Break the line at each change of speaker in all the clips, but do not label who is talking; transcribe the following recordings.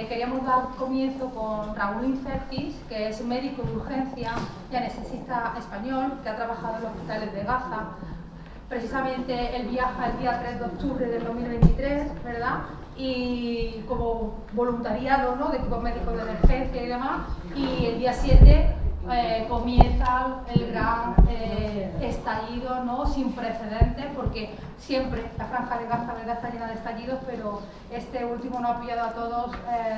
queríamos dar comienzo con Raúl Incertis, que es médico de urgencia y anestesista español, que ha trabajado en los hospitales de Gaza. Precisamente él viaja el día 3 de octubre del 2023, ¿verdad? Y como voluntariado, ¿no?, de equipos médicos de emergencia y demás, y el día 7 comienza el gran estallido, ¿no?, sin precedentes, porque siempre la franja de Gaza, ¿verdad?, está llena de estallidos, pero este último nos ha pillado a todos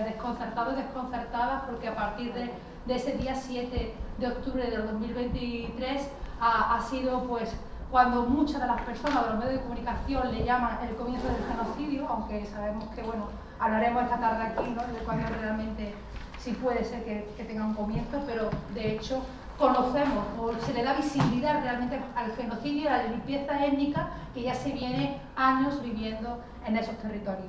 desconcertados y desconcertadas, porque a partir de ese día 7 de octubre del 2023 ha sido, pues, cuando muchas de las personas de los medios de comunicación le llaman el comienzo del genocidio, aunque sabemos que, bueno, hablaremos esta tarde aquí, ¿no?, de cuando realmente sí puede ser que tenga un comienzo, pero de hecho conocemos o se le da visibilidad realmente al genocidio y a la limpieza étnica que ya se viene años viviendo en esos territorios.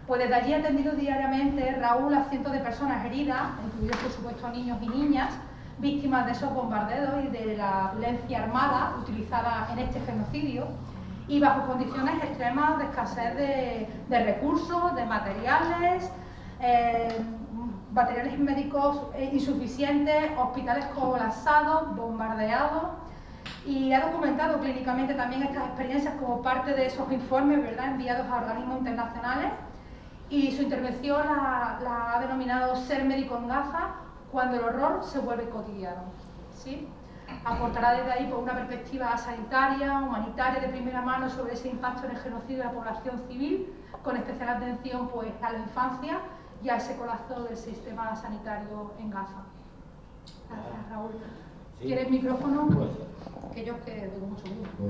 Pues desde allí ha atendido diariamente Raúl a cientos de personas heridas, incluidos por supuesto niños y niñas, víctimas de esos bombardeos y de la violencia armada utilizada en este genocidio, y bajo condiciones extremas de escasez de recursos, de materiales, materiales médicos insuficientes, hospitales colapsados, bombardeados, y ha documentado clínicamente también estas experiencias como parte de esos informes, ¿verdad?, enviados a organismos internacionales, y su intervención la ha denominado Ser médico en Gaza, cuando el horror se vuelve cotidiano, ¿sí? Aportará desde ahí por una perspectiva sanitaria, humanitaria de primera mano sobre ese impacto en el genocidio de la población civil, con especial atención, pues, a la infancia y a ese colapso del sistema sanitario en Gaza. Gracias, Raúl. ¿Sí? ¿Quieres micrófono?
Pues,
que yo que tengo mucho gusto.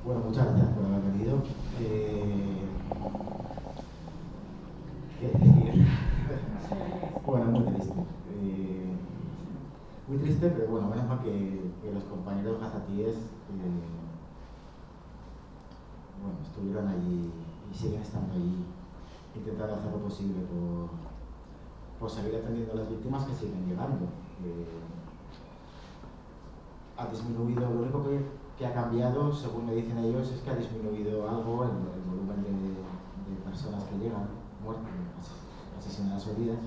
Bueno, muchas gracias por haber venido. ¿Qué decir? Bueno, muy triste. Muy triste, pero bueno, menos mal que los compañeros gazatíes bueno, estuvieron allí y siguen estando allí, intentando hacer lo posible por seguir atendiendo a las víctimas que siguen llegando. Ha disminuido, lo único que ha cambiado, según me dicen ellos, es que ha disminuido algo el volumen de personas que llegan, muertas, asesinadas o heridas,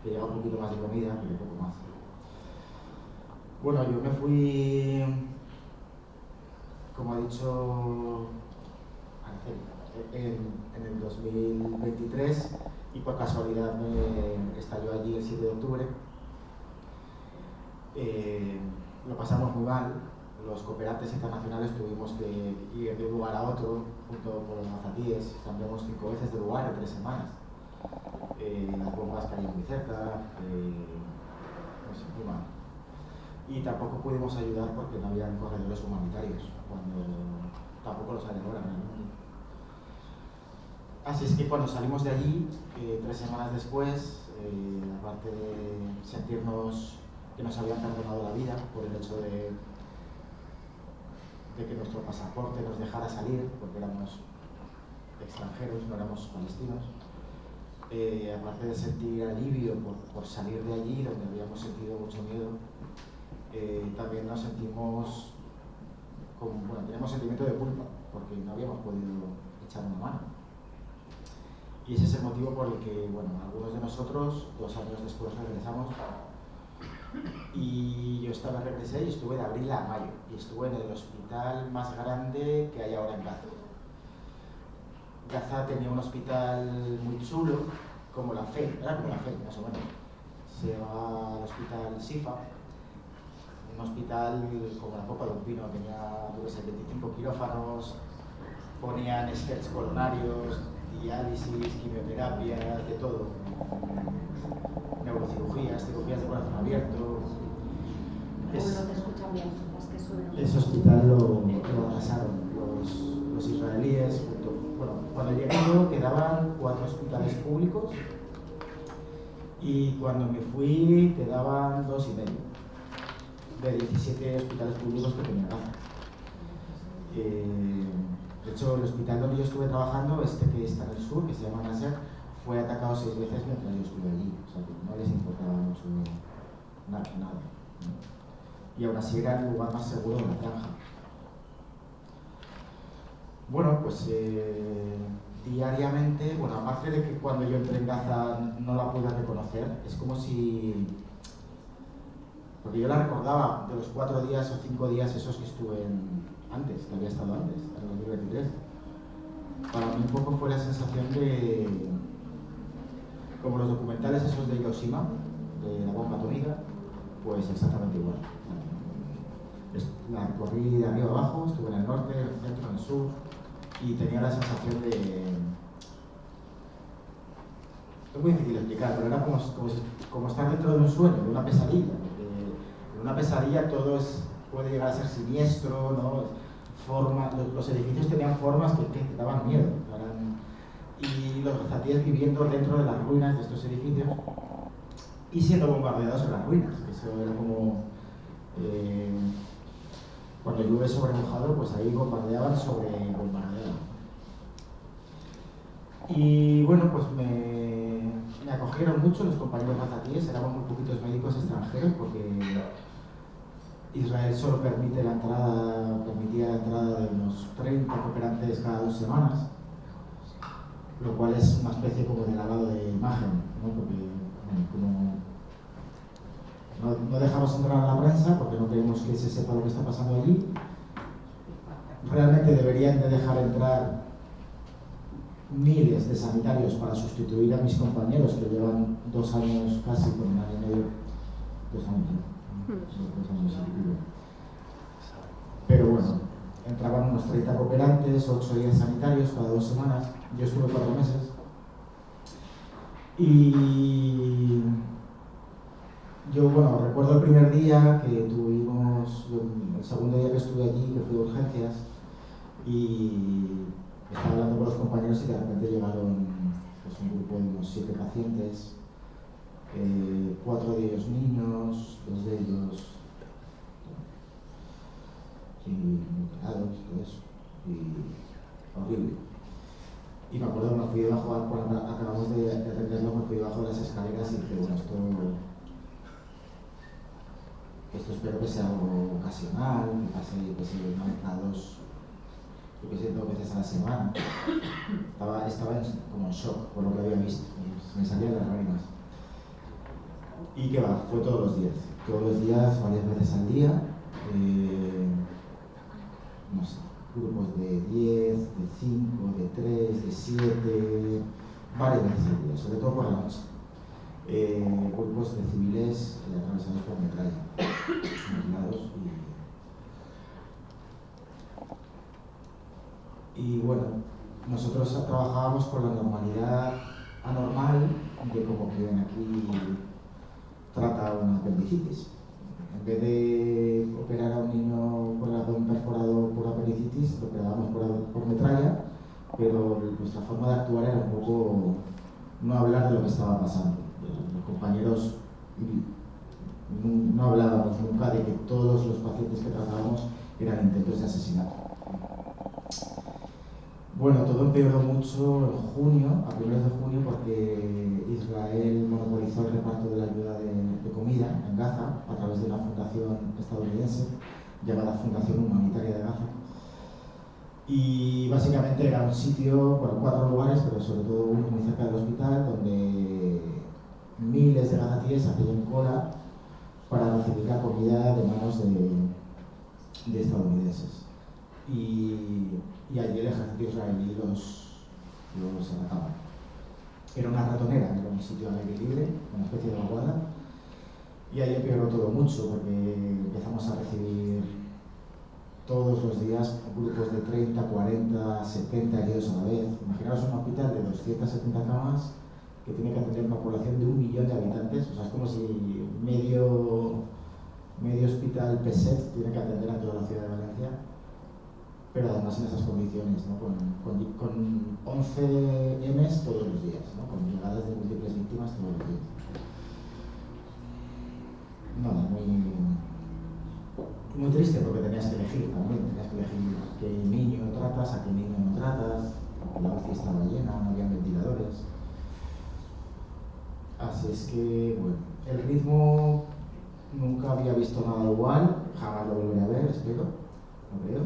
que llega un poquito más de comida, pero poco más. Bueno, yo me fui, como ha dicho Araceli, en el 2023, y por casualidad me estalló allí el 7 de octubre. Lo pasamos muy mal. Los cooperantes internacionales tuvimos que ir de un lugar a otro junto con los gazatíes. Cambiamos 5 veces de lugar en 3 semanas. Las bombas caían muy cerca, no sé, muy mal. Y tampoco pudimos ayudar porque no había corredores humanitarios, cuando tampoco los hay ahora realmente. Así es que cuando salimos de allí, 3 semanas después, aparte de sentirnos que nos habían perdonado la vida por el hecho de que nuestro pasaporte nos dejara salir, porque éramos extranjeros, no éramos palestinos, aparte de sentir alivio por salir de allí, donde habíamos sentido mucho miedo, también nos sentimos, bueno, teníamos sentimiento de culpa, porque no habíamos podido echar una mano. Y ese es el motivo por el que, bueno, algunos de nosotros, 2 años después, regresamos. Y yo regresé y estuve de abril a mayo. Y estuve en el hospital más grande que hay ahora en Gaza. Gaza tenía un hospital muy chulo, como la FE, era como la FE, más o menos. Se llama el hospital Sifa. Un hospital como la copa de un pino, tenía 25 quirófanos, ponían stents coronarios, diálisis, quimioterapia, de todo. Neurocirugías, cirugías de corazón abierto.
No te escuchan bien, las que suenan.
Ese hospital lo arrasaron los israelíes. Bueno, cuando llegué yo quedaban 4 hospitales públicos y cuando me fui quedaban 2 y medio de 17 hospitales públicos que tenía Gaza. De hecho, el hospital donde yo estuve trabajando, que está en el sur, que se llama Nasser, fue atacado 6 veces mientras yo estuve allí. O sea, que no les importaba mucho nada. ¿No? Y aún así era el lugar más seguro de la franja. Bueno, pues diariamente, bueno, aparte de que cuando yo entré en Gaza no la pude reconocer, es como si... Porque yo la recordaba de los 4 días o 5 días esos que estuve antes, que había estado antes, en el 2023. Para mí un poco fue la sensación de... como los documentales esos de Hiroshima, de la bomba atómica, pues exactamente igual. La recorrí de arriba abajo, estuve en el norte, en el centro, en el sur, y tenía la sensación de... Es muy difícil de explicar, pero era como estar dentro de un sueño, de una pesadilla. Porque en una pesadilla todo puede llegar a ser siniestro, ¿no? Los edificios tenían formas que daban miedo. Y los gazatíes viviendo dentro de las ruinas de estos edificios y siendo bombardeados en las ruinas. Eso era como... cuando llueve sobre mojado, pues ahí bombardeaban sobre bombardeaban. Y bueno, pues me acogieron mucho los compañeros gazatíes, éramos muy poquitos médicos extranjeros porque Israel solo permitía la entrada de unos 30 cooperantes cada 2 semanas, lo cual es una especie como de lavado de imagen, ¿no? Porque como no dejamos entrar a la prensa porque no queremos que se sepa lo que está pasando allí. Realmente deberían de dejar entrar miles de sanitarios para sustituir a mis compañeros que llevan 2 años casi, con 1 año y medio, 2 años, ¿no? 2 años y pico. Pero bueno, entraban unos 30 cooperantes, 8 días sanitarios cada 2 semanas. Yo estuve 4 meses. Y yo, bueno, recuerdo el primer día que tuvimos, el segundo día que estuve allí, que fui de urgencias, y estaba hablando con los compañeros y de repente llegaron pues, un grupo de unos 7 pacientes, 4 de ellos niños, 2 de ellos mutilados, todo eso, y horrible. Y me acuerdo que me fui debajo, cuando acabamos de atenderlo, me fui debajo de las escaleras y dije, bueno, esto espero que sea algo ocasional, que pase, que se una, 2, yo que sé, 2 veces a la semana. Estaba como en shock por lo que había visto, me salían las lágrimas. Y que va, fue todos los días, varias veces al día, no sé, grupos de 10, de 5, de 3, de 7, varias veces al día, sobre todo por la noche. Grupos de civiles atravesados por metralla, mutilados y bueno, nosotros trabajábamos con la normalidad anormal de como quien aquí trata una apendicitis. En vez de operar a un niño con el abdomen perforado por apendicitis, lo operábamos por metralla, pero nuestra forma de actuar era un poco no hablar de lo que estaba pasando. Los compañeros no hablábamos nunca de que todos los pacientes que tratábamos eran intentos de asesinato. Bueno, todo empeoró mucho en junio, a primeros de junio, porque Israel monopolizó el reparto de la ayuda de comida en Gaza a través de una fundación estadounidense llamada Fundación Humanitaria de Gaza. Y básicamente era un sitio, bueno, 4 lugares, pero sobre todo uno muy cerca del hospital, donde miles de gazatíes hacían cola para recibir la comida de manos de estadounidenses. Y allí el ejército israelí los atacaba. Era una ratonera, era un sitio al aire libre, una especie de vaguada, y ahí empeoró todo mucho porque empezamos a recibir todos los días grupos de 30, 40, 70 heridos a la vez. Imaginaos un hospital de 270 camas que tiene que atender una población de 1 millón de habitantes, o sea, es como si medio hospital PSET tiene que atender a toda la ciudad de Valencia, pero además en esas condiciones, ¿no? con 11 M's todos los días, ¿no? Con llegadas de múltiples víctimas todos los días. Nada, muy triste porque tenías que elegir también, tenías que elegir a qué niño tratas, a qué niño no tratas, porque la UCI estaba llena, no había ventiladores. Así es que, bueno, el ritmo nunca había visto nada igual, jamás lo volveré a ver, espero, no creo.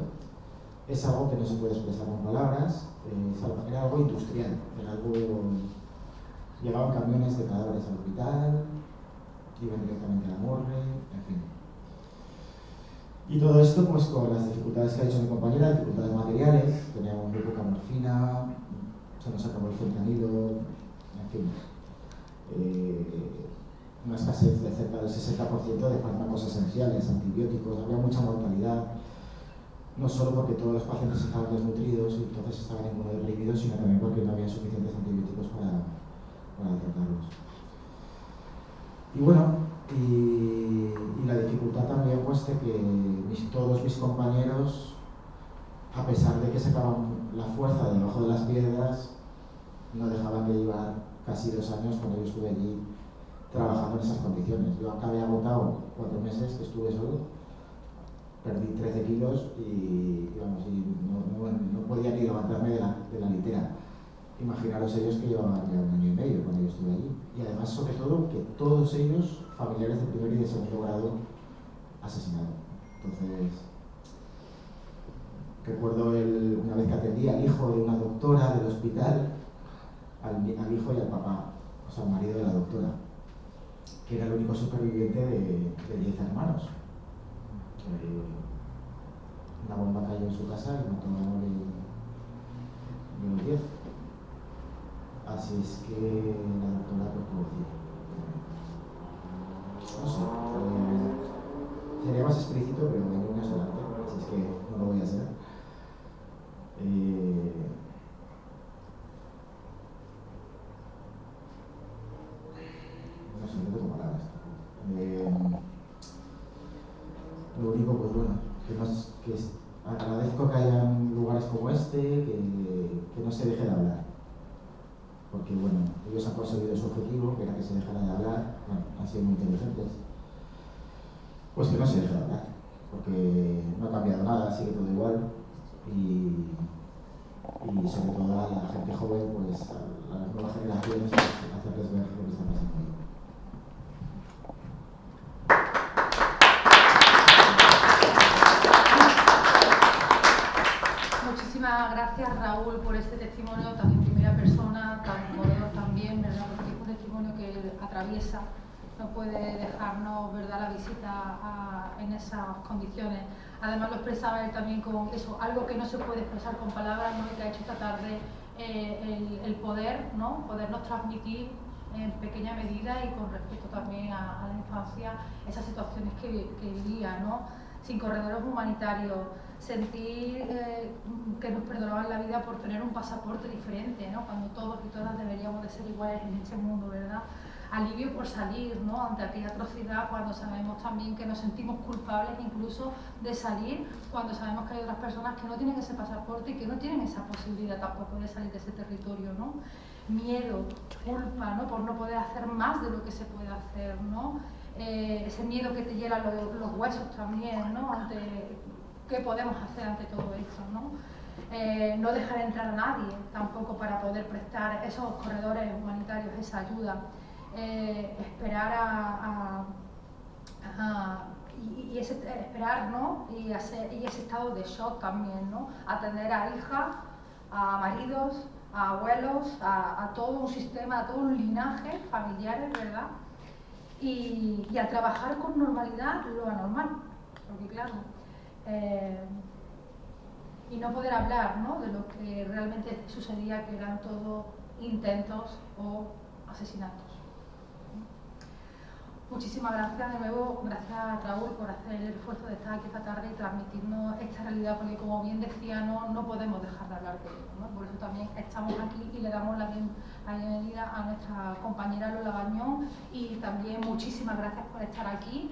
es algo que no se puede expresar con palabras, era algo industrial, era algo... Llegaban camiones de cadáveres al hospital, iban directamente a la morgue, en fin. Y todo esto pues con las dificultades que ha dicho mi compañera, dificultades materiales, teníamos muy poca morfina, se nos acabó el fentanilo, en fin. Una escasez de cerca del 60% de fármacos esenciales, antibióticos, había mucha mortalidad, no solo porque todos los pacientes estaban desnutridos y entonces estaban inmunodeprimidos, sino también porque no había suficientes antibióticos para tratarlos. Y bueno, y la dificultad también pues de que todos mis compañeros, a pesar de que sacaban la fuerza debajo de las piedras, no dejaban de llevar casi 2 años cuando yo estuve allí trabajando en esas condiciones. Yo acabé agotado 4 meses que estuve solo, perdí 13 kilos y vamos, no podía ni levantarme de la litera. Imaginaros ellos que llevaban ya 1 año y medio cuando yo estuve allí. Y además, sobre todo, que todos ellos, familiares de primer y de segundo grado, asesinados. Entonces, recuerdo una vez que atendí al hijo de una doctora del hospital, al hijo y al papá, o sea, al marido de la doctora, que era el único superviviente de 10 hermanos. Una bomba cayó en su casa y mató a 9 de los 10. Así es que la doctora pues no sé, sería más explícito, pero me niños delante, así es que no lo voy a hacer. No sé, no tengo palabras. Lo único, pues bueno, que agradezco que hayan lugares como este, que no se deje de hablar. Porque bueno, ellos han conseguido su objetivo, que era que se dejara de hablar, bueno, han sido muy inteligentes. Pues que no se deje de hablar, porque no ha cambiado nada, sigue todo igual. Y sobre todo a la gente joven, pues a las nuevas generaciones, hacerles ver lo que está pasando ahí.
Muchísimas gracias, Raúl, por este testimonio tan en primera persona, tan conmovedor también, ¿verdad? Porque es un testimonio que atraviesa, no puede dejarnos, ¿verdad?, la visita en esas condiciones. Además lo expresaba él también con eso, algo que no se puede expresar con palabras, ¿no?, que ha hecho esta tarde el poder, ¿no?, podernos transmitir en pequeña medida y con respecto también a la infancia esas situaciones que vivía, ¿no?, sin corredores humanitarios, sentir que nos perdonaban la vida por tener un pasaporte diferente, ¿no?, cuando todos y todas deberíamos de ser iguales en este mundo, ¿verdad? Alivio por salir, ¿no?, ante aquella atrocidad, cuando sabemos también que nos sentimos culpables incluso de salir, cuando sabemos que hay otras personas que no tienen ese pasaporte y que no tienen esa posibilidad tampoco de salir de ese territorio, ¿no? Miedo, culpa, ¿no?, por no poder hacer más de lo que se puede hacer, ¿no? Ese miedo que te hiela los huesos también, ¿no?, ante qué podemos hacer ante todo esto, ¿no? No dejar entrar a nadie tampoco para poder prestar esos corredores humanitarios, esa ayuda. Esperar esperar, ¿no?, y ese estado de shock también, ¿no?, atender a hijas, a maridos, a abuelos, a todo un sistema, a todo un linaje familiares, ¿verdad? Y a trabajar con normalidad lo anormal, porque claro, y no poder hablar, ¿no?, de lo que realmente sucedía, que eran todo intentos o asesinatos. Muchísimas gracias de nuevo, gracias Raúl por hacer el esfuerzo de estar aquí esta tarde y transmitirnos esta realidad, porque como bien decía, no podemos dejar de hablar de ello, ¿no? Por eso también estamos aquí y le damos la bienvenida a nuestra compañera Lola Bañón, y también muchísimas gracias por estar aquí.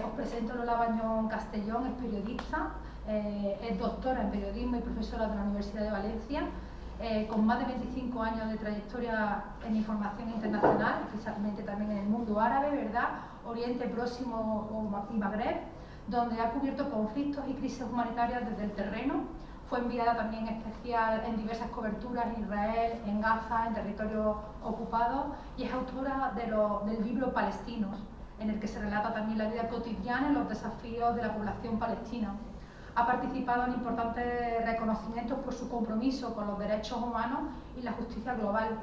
Os presento a Lola Bañón Castellón, es periodista, es doctora en periodismo y profesora de la Universidad de Valencia, con más de 25 años de trayectoria en información internacional, especialmente también en el mundo árabe, ¿verdad?, Oriente Próximo y Magreb, donde ha cubierto conflictos y crisis humanitarias desde el terreno. Fue enviada también especial en diversas coberturas en Israel, en Gaza, en territorios ocupados, y es autora del libro Palestinos, en el que se relata también la vida cotidiana y los desafíos de la población palestina. Ha participado en importantes reconocimientos por su compromiso con los derechos humanos y la justicia global.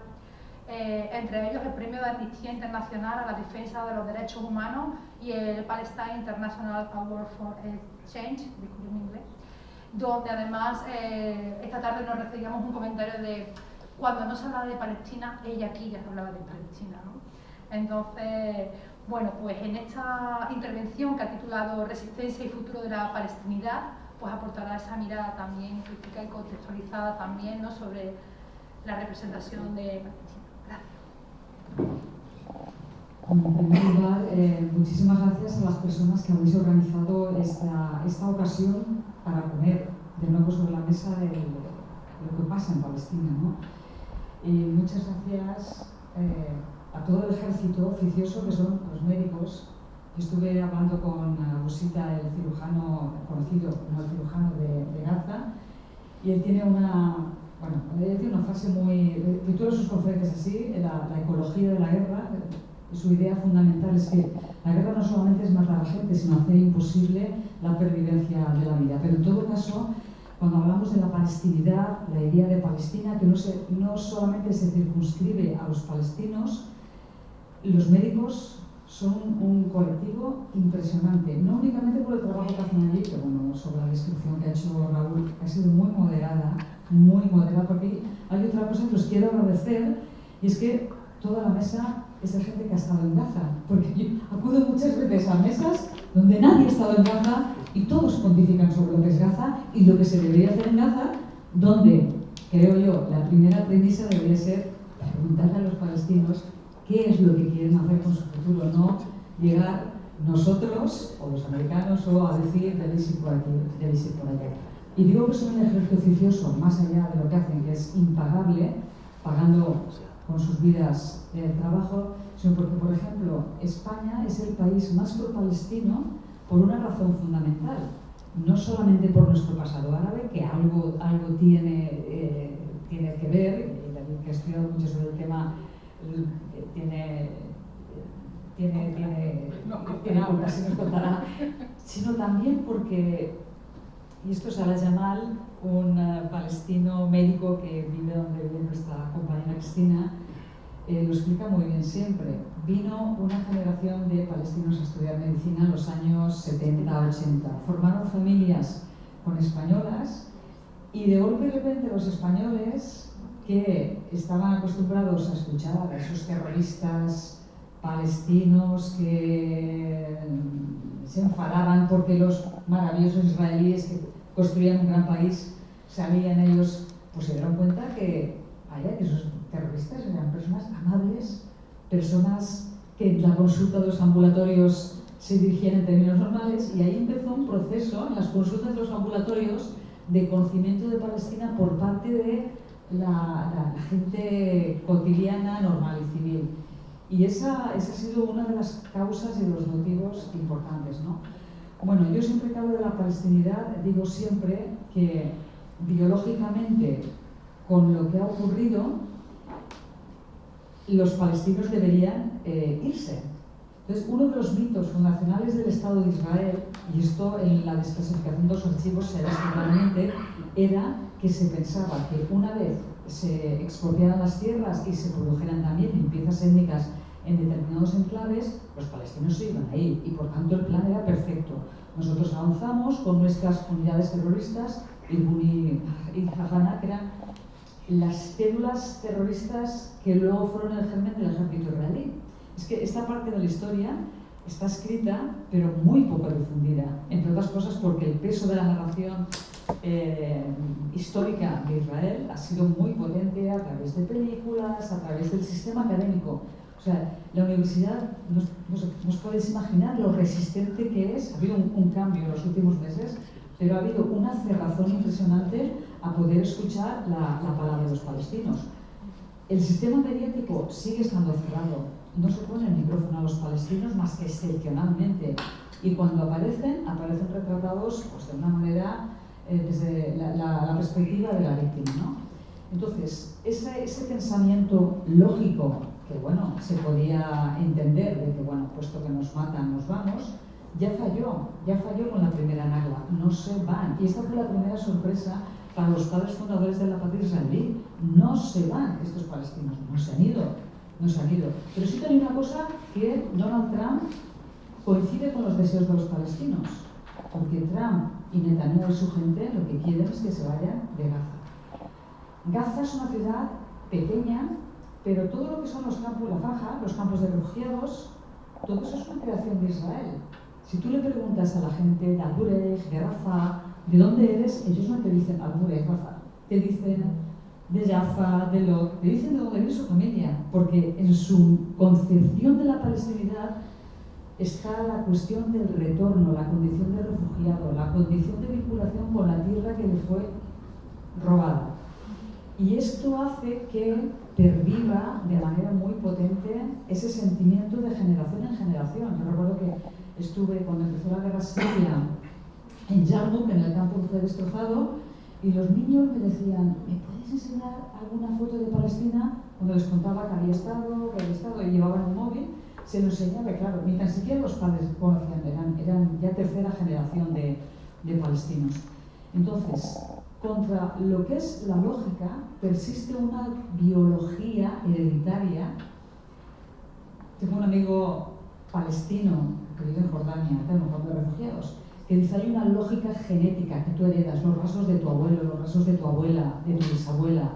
Entre ellos el premio de Amnistía Internacional a la defensa de los derechos humanos y el Palestine International Award for Change, disculpen mi inglés, donde además esta tarde nos recibíamos un comentario de cuando no se hablaba de Palestina, ella aquí ya se hablaba de Palestina, ¿no? Entonces, bueno, pues en esta intervención que ha titulado Resistencia y futuro de la palestinidad, pues aportará esa mirada también crítica y contextualizada también, ¿no?, sobre la representación de Palestina.
En primer lugar, muchísimas gracias a las personas que habéis organizado esta ocasión para poner de nuevo sobre la mesa lo que pasa en Palestina, ¿no? Y muchas gracias a todo el ejército oficioso que son los médicos. Yo estuve hablando con Busita, el cirujano conocido como el cirujano de Gaza, y él tiene una frase muy... titula sus conferencias así, la ecología de la guerra. Su idea fundamental es que la guerra no solamente es matar a la gente, sino hacer imposible la pervivencia de la vida. Pero en todo caso, cuando hablamos de la palestinidad, la idea de Palestina, que no solamente se circunscribe a los palestinos, los médicos son un colectivo impresionante, no únicamente por el trabajo que hacen allí, pero bueno, sobre la descripción que ha hecho Raúl, que ha sido muy moderada, porque hay otra cosa que os quiero agradecer, y es que toda la mesa es de gente que ha estado en Gaza, porque yo acudo muchas veces a mesas donde nadie ha estado en Gaza y todos pontifican sobre lo que es Gaza y lo que se debería hacer en Gaza, donde, creo yo, la primera premisa debería ser preguntarle a los palestinos qué es lo que quieren hacer con su futuro, no llegar nosotros o los americanos o a decir debéis ir por aquí, debéis ir por allá. Y digo que son un ejército oficioso, más allá de lo que hacen, que es impagable, pagando con sus vidas el trabajo, sino porque, por ejemplo, España es el país más pro-palestino por una razón fundamental. No solamente por nuestro pasado árabe, que algo tiene que ver, y David, que ha estudiado mucho sobre el tema, tiene algo que se nos contará, sino también porque, y esto es Ala Jamal, un palestino médico que vive donde vive nuestra compañera Cristina, lo explica muy bien siempre. Vino una generación de palestinos a estudiar medicina en los años 70-80. Formaron familias con españolas y de golpe y de repente los españoles, que estaban acostumbrados a escuchar a esos terroristas palestinos que se enfadaban porque los maravillosos israelíes que construían un gran país salían ellos, pues se dieron cuenta que esos terroristas eran personas amables, personas que en la consulta de los ambulatorios se dirigían en términos normales, y ahí empezó un proceso en las consultas de los ambulatorios de conocimiento de Palestina por parte de la gente cotidiana, normal y civil. Y esa ha sido una de las causas y de los motivos importantes, ¿no? Bueno, yo siempre que hablo de la palestinidad digo siempre que biológicamente, con lo que ha ocurrido, los palestinos deberían irse. Entonces, uno de los mitos fundacionales del Estado de Israel, y esto en la desclasificación de los archivos se ve claramente, era que se pensaba que una vez se expropiaran las tierras y se produjeran también limpiezas étnicas en determinados enclaves, los palestinos se iban a ir, y por tanto el plan era perfecto. Nosotros avanzamos con nuestras unidades terroristas, Irgun y Hafana, que eran las células terroristas que luego fueron el germen del ejército israelí. Es que esta parte de la historia está escrita, pero muy poco difundida, entre otras cosas porque el peso de la narración histórica de Israel ha sido muy potente a través de películas, a través del sistema académico. O sea, la universidad, no os podéis imaginar lo resistente que es. Ha habido un cambio en los últimos meses, pero ha habido una cerrazón impresionante a poder escuchar la palabra de los palestinos. El sistema mediático sigue estando cerrado. No se pone el micrófono a los palestinos más que excepcionalmente. Y cuando aparecen retratados pues, de una manera desde la perspectiva de la víctima, ¿no? Entonces, ese pensamiento lógico, que bueno, se podía entender de que, bueno, puesto que nos matan, nos vamos, ya falló con la primera Nagla, no se van. Y esta fue la primera sorpresa para los padres fundadores de la patria israelí. No se van estos palestinos, no se han ido. Pero sí que hay una cosa que Donald Trump coincide con los deseos de los palestinos, porque Trump y Netanyahu y su gente lo que quieren es que se vayan de Gaza. Gaza es una ciudad pequeña, pero todo lo que son los campos, la Faja, los campos de refugiados, todo eso es una creación de Israel. Si tú le preguntas a la gente de Al-Burej, de Rafah, ¿de dónde eres? Ellos no te dicen Al-Burej, Rafah. Te dicen de Jaffa, de Lod, te dicen de dónde viene su familia, porque en su concepción de la palestinidad está la cuestión del retorno, la condición de refugiado, la condición de vinculación con la tierra que le fue robada. Y esto hace que perviva de manera muy potente ese sentimiento de generación en generación. Yo recuerdo que estuve cuando empezó la guerra siria en Yarmouk, en el campo que fue destrozado, y los niños me decían, ¿me puedes enseñar alguna foto de Palestina? Cuando les contaba que había estado y llevaban un móvil, se lo enseñaba, claro, ni tan siquiera los padres conocían, eran ya tercera generación de palestinos. Entonces, contra lo que es la lógica, persiste una biología hereditaria. Tengo un amigo palestino que vive en Jordania, en un campo de refugiados, que dice, hay una lógica genética que tú heredas, los rasgos de tu abuelo, los rasgos de tu abuela, de tu bisabuela,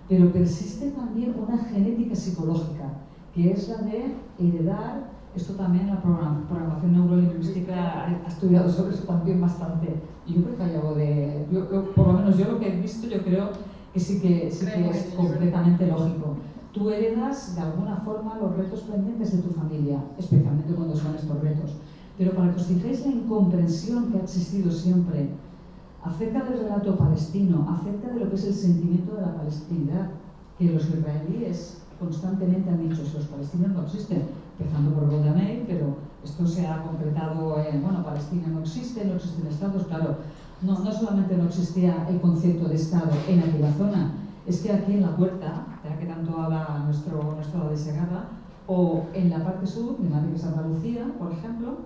pero persiste también una genética psicológica, que es la de heredar. Esto también la programación neurolingüística ha estudiado sobre eso también bastante. Y yo creo que hay algo de... por lo menos yo lo que he visto, yo creo que sí que es completamente lógico. Tú heredas de alguna forma los retos pendientes de tu familia, especialmente cuando son estos retos. Pero para que os fijéis la incomprensión que ha existido siempre acerca del relato palestino, acerca de lo que es el sentimiento de la palestinidad, que los israelíes constantemente han dicho, si los palestinos no existen, empezando por Golda Meir, pero esto se ha concretado en, bueno, Palestina no existen estados, claro, no solamente no existía el concepto de estado en aquella zona, es que aquí en la puerta, ya que tanto habla nuestro de Segarra, o en la parte sur, mi madre que es Andalucía, por ejemplo,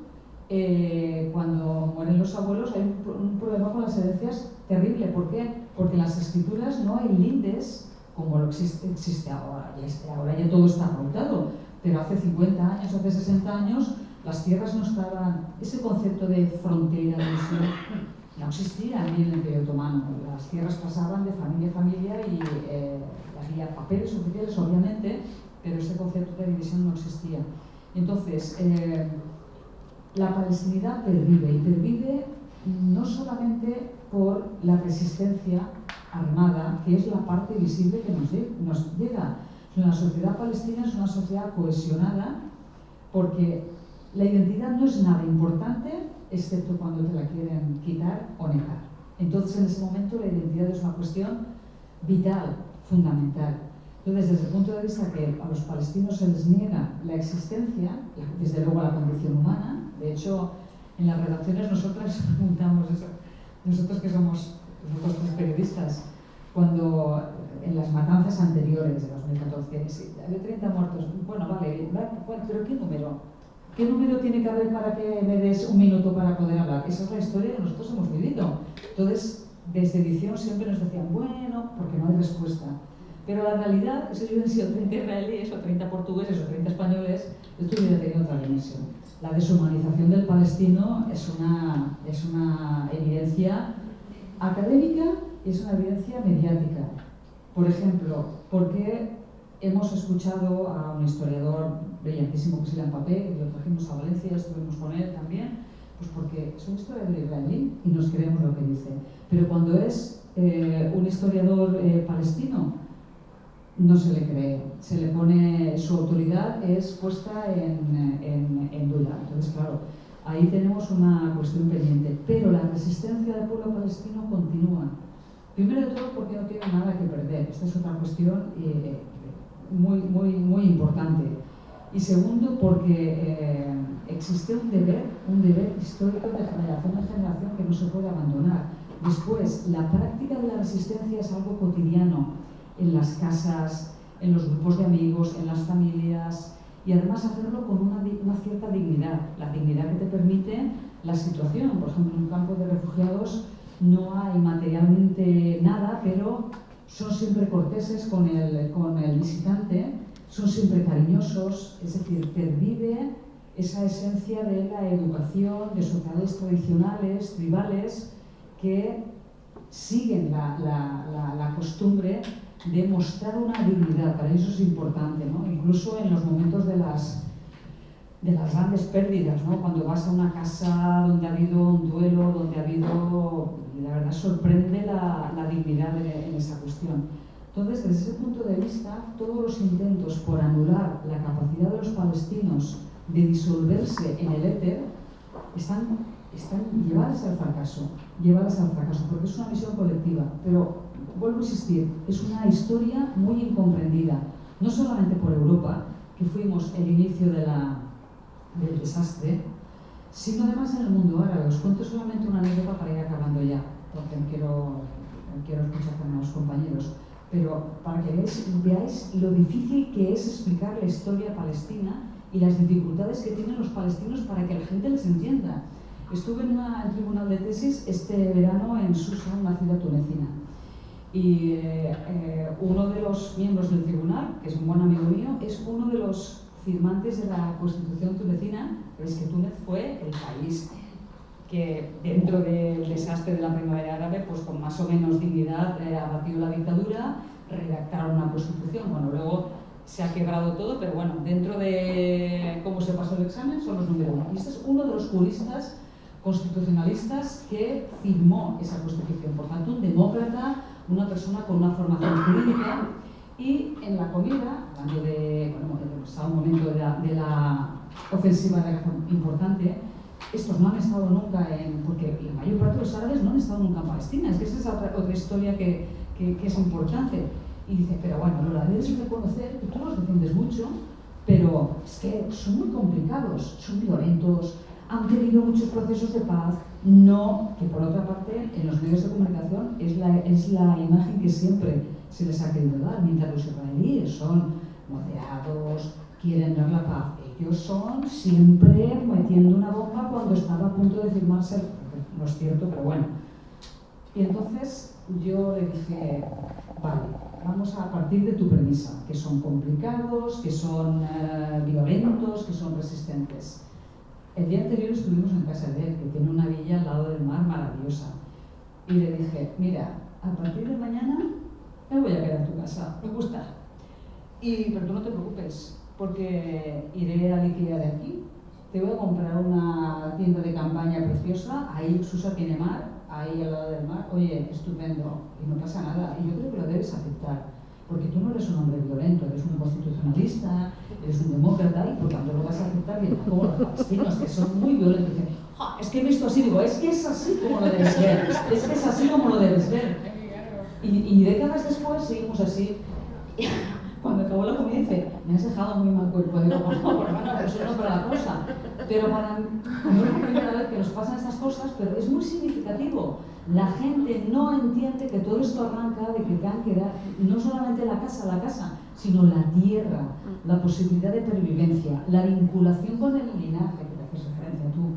cuando mueren los abuelos hay un problema con las herencias terrible. ¿Por qué? Porque en las escrituras no hay lindes como lo existe ahora. Ahora ya todo está pautado, pero hace 50 años, hace 60 años, las tierras no estaban... Ese concepto de frontera, de división, no existía en el Imperio Otomano. Las tierras pasaban de familia a familia y había papeles oficiales, obviamente, pero ese concepto de división no existía. Entonces, la palestinidad pervive, y pervive no solamente por la resistencia armada, que es la parte visible que nos llega. La sociedad palestina es una sociedad cohesionada porque la identidad no es nada importante excepto cuando te la quieren quitar o negar. Entonces, en ese momento, la identidad es una cuestión vital, fundamental. Entonces, desde el punto de vista que a los palestinos se les niega la existencia, desde luego la condición humana, de hecho, en las redacciones nosotras preguntamos eso, nosotros que somos los periodistas, cuando en las matanzas anteriores de 2014, sí, había 30 muertos, bueno, vale, pero ¿qué número? ¿Qué número tiene que haber para que me des un minuto para poder hablar? Esa es la historia que nosotros hemos vivido. Entonces, desde edición siempre nos decían, bueno, porque no hay respuesta. Pero la realidad es que si hubieran sido 30 israelíes, o 30 portugueses, o 30 españoles, esto hubiera tenido otra dimensión. La deshumanización del palestino es una evidencia académica y es una evidencia mediática. Por ejemplo, ¿por qué hemos escuchado a un historiador brillantísimo que es Ilan Pappé, que lo trajimos a Valencia, estuvimos con él también? Pues porque es un historiador israelí y nos creemos lo que dice. Pero cuando es un historiador palestino, no se le cree, se le pone, su autoridad es puesta en duda. Entonces, claro, ahí tenemos una cuestión pendiente. Pero la resistencia del pueblo palestino continúa. Primero de todo porque no tiene nada que perder. Esta es otra cuestión muy importante. Y segundo porque existe un deber histórico de generación en generación que no se puede abandonar. Después, la práctica de la resistencia es algo cotidiano en las casas, en los grupos de amigos, en las familias, y además hacerlo con una cierta dignidad, la dignidad que te permite la situación. Por ejemplo, en un campo de refugiados no hay materialmente nada, pero son siempre corteses con el visitante, son siempre cariñosos, es decir, pervive esa esencia de la educación, de sociedades tradicionales, tribales, que siguen la costumbre de mostrar una dignidad. Para eso es importante, ¿no? Incluso en los momentos de las grandes pérdidas, ¿no? Cuando vas a una casa donde ha habido un duelo, donde ha habido, la verdad sorprende la dignidad en esa cuestión. Entonces, desde ese punto de vista, todos los intentos por anular la capacidad de los palestinos de disolverse en el éter están llevadas al fracaso, porque es una misión colectiva. Pero vuelvo a insistir, es una historia muy incomprendida, no solamente por Europa, que fuimos el inicio del desastre, sino además en el mundo árabe. Os cuento solamente una anécdota para ir acabando ya, porque quiero escuchar con los compañeros, pero para que veáis lo difícil que es explicar la historia palestina y las dificultades que tienen los palestinos para que la gente les entienda. Estuve en un tribunal de tesis este verano en Susa, una ciudad tunecina, y uno de los miembros del tribunal, que es un buen amigo mío, es uno de los firmantes de la Constitución tunecina. Veis que Túnez fue el país que dentro del desastre de la primavera árabe, pues con más o menos dignidad abatió la dictadura, redactaron una constitución. Bueno, luego se ha quebrado todo, pero bueno, dentro de cómo se pasó el examen son los número 1. Y este es uno de los juristas constitucionalistas que firmó esa constitución. Por tanto, un demócrata, una persona con una formación jurídica. Y en la comida, hablando de, bueno, estaba un momento de la ofensiva de Gaza importante, estos no han estado nunca porque la mayor parte de los árabes no han estado nunca en Palestina. Es que esa es otra historia que es importante. Y dice, pero bueno, Lola, debes reconocer que tú los defiendes mucho, pero es que son muy complicados, son violentos, han tenido muchos procesos de paz. No, que por otra parte, en los medios de comunicación es la imagen que siempre se les ha querido dar, mientras los israelíes son moderados, quieren dar la paz. Ellos son siempre metiendo una bomba cuando estaba a punto de firmarse, no es cierto, pero bueno. Y entonces yo le dije, vale, vamos a partir de tu premisa, que son complicados, que son violentos, que son resistentes. El día anterior estuvimos en casa de él, que tiene una villa al lado del mar maravillosa. Y le dije, mira, a partir de mañana me voy a quedar en tu casa, me gusta. Pero tú no te preocupes, porque iré al IKEA de aquí, te voy a comprar una tienda de campaña preciosa, ahí Susa tiene mar, ahí al lado del mar, oye, estupendo, y no pasa nada. Y yo creo que lo debes aceptar, porque tú no eres un hombre violento, eres un constitucionalista, eres un demócrata, y por tanto lo vas a aceptar bien, como los palestinos, que son muy violentos. Dicen, es que he visto así, digo, es que es así como lo debes ver, es que es así como lo debes ver. Y décadas después seguimos así. Cuando acabó la comida dice, me has dejado muy mal cuerpo. Digo, por favor, hermano, pero eso no es para la cosa. Pero para mí no es la primera vez que nos pasan estas cosas, pero es muy significativo. La gente no entiende que todo esto arranca de que tengan que dar no solamente la casa, sino la tierra, la posibilidad de pervivencia, la vinculación con el linaje, que te haces referencia tú.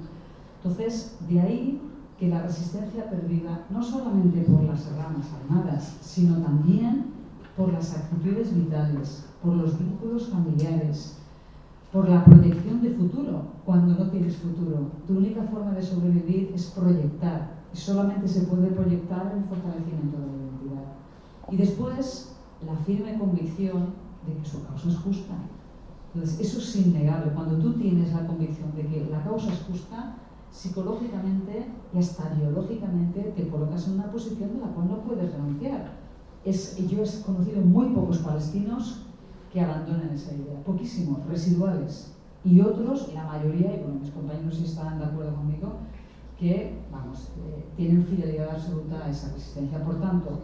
Entonces, de ahí que la resistencia perviva no solamente por las ramas armadas, sino también por las actitudes vitales, por los vínculos familiares, por la proyección de futuro, cuando no tienes futuro. Tu única forma de sobrevivir es proyectar, y solamente se puede proyectar en el fortalecimiento de la identidad. Y después, la firme convicción de que su causa es justa. Entonces, eso es innegable. Cuando tú tienes la convicción de que la causa es justa, psicológicamente y hasta biológicamente te colocas en una posición de la cual no puedes renunciar. Yo he conocido muy pocos palestinos que abandonen esa idea, poquísimos, residuales, y otros, la mayoría, y bueno, mis compañeros sí están de acuerdo conmigo, que, tienen fidelidad absoluta a esa resistencia. Por tanto,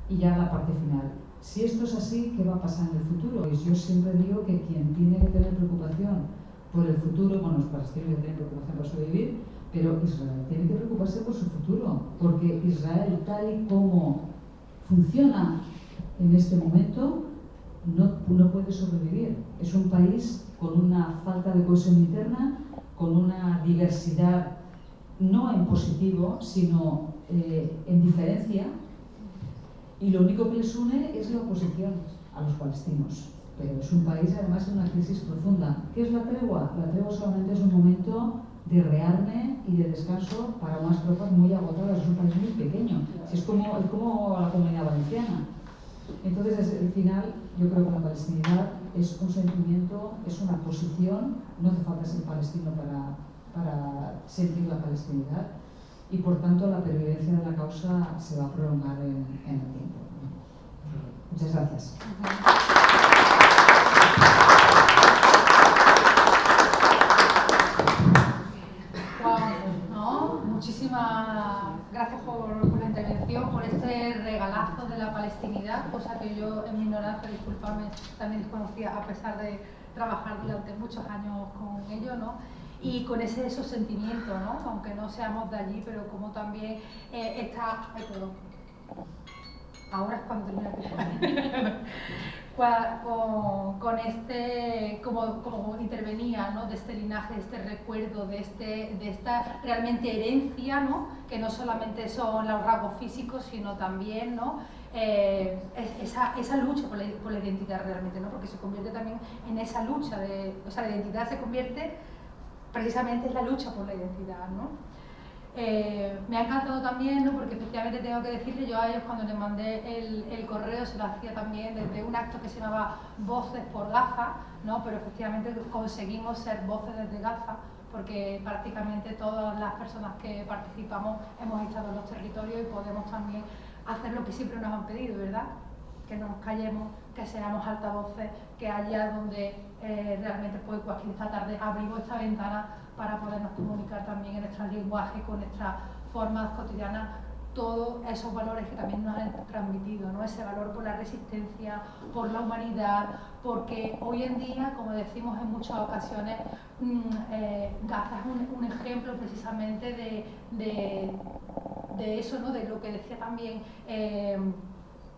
y ya la parte final, si esto es así, ¿qué va a pasar en el futuro? Pues yo siempre digo que quien tiene que tener preocupación por el futuro, bueno, los palestinos tienen preocupación por sobrevivir, pero Israel tiene que preocuparse por su futuro, porque Israel, tal y como funciona en este momento, no puede sobrevivir. Es un país con una falta de cohesión interna, con una diversidad no en positivo, sino en diferencia, y lo único que les une es la oposición a los palestinos. Pero es un país además en una crisis profunda. ¿Qué es la tregua? La tregua solamente es un momento de rearme y de descanso para unas tropas muy agotadas. Es un país muy pequeño. Es como la Comunidad Valenciana. Entonces, al final, yo creo que la palestinidad es un sentimiento, es una posición. No hace falta ser palestino para sentir la palestinidad. Y por tanto, la pervivencia de la causa se va a prolongar en el tiempo. Muchas gracias.
Muchísimas gracias por la intervención, por este regalazo de la palestinidad, cosa que yo en mi ignorancia, disculpadme, también desconocía a pesar de trabajar durante muchos años con ello, ¿no? Y con esos sentimientos, ¿no? Aunque no seamos de allí, pero como también está... perdón. Ahora es cuando termina con este, como intervenía, ¿no? De este linaje, de este recuerdo, de esta realmente herencia, ¿no? Que no solamente son los rasgos físicos, sino también, ¿no? Esa lucha por la identidad realmente, ¿no? Porque se convierte también en esa lucha, la identidad se convierte precisamente en la lucha por la identidad, ¿no? Me ha encantado también, ¿no? Porque efectivamente tengo que decirle, yo a ellos cuando les mandé el correo se lo hacía también desde un acto que se llamaba Voces por Gaza, ¿no? Pero efectivamente conseguimos ser voces desde Gaza, porque prácticamente todas las personas que participamos hemos estado en los territorios y podemos también hacer lo que siempre nos han pedido, ¿verdad? Que no nos callemos, que seamos altavoces, que allá donde realmente pues aquí esta tarde abrimos esta ventana para podernos comunicar también en nuestro lenguaje, con nuestras formas cotidianas, todos esos valores que también nos han transmitido, ¿no? Ese valor por la resistencia, por la humanidad, porque hoy en día, como decimos en muchas ocasiones, Gaza es un ejemplo precisamente de eso, ¿no? De lo que decía también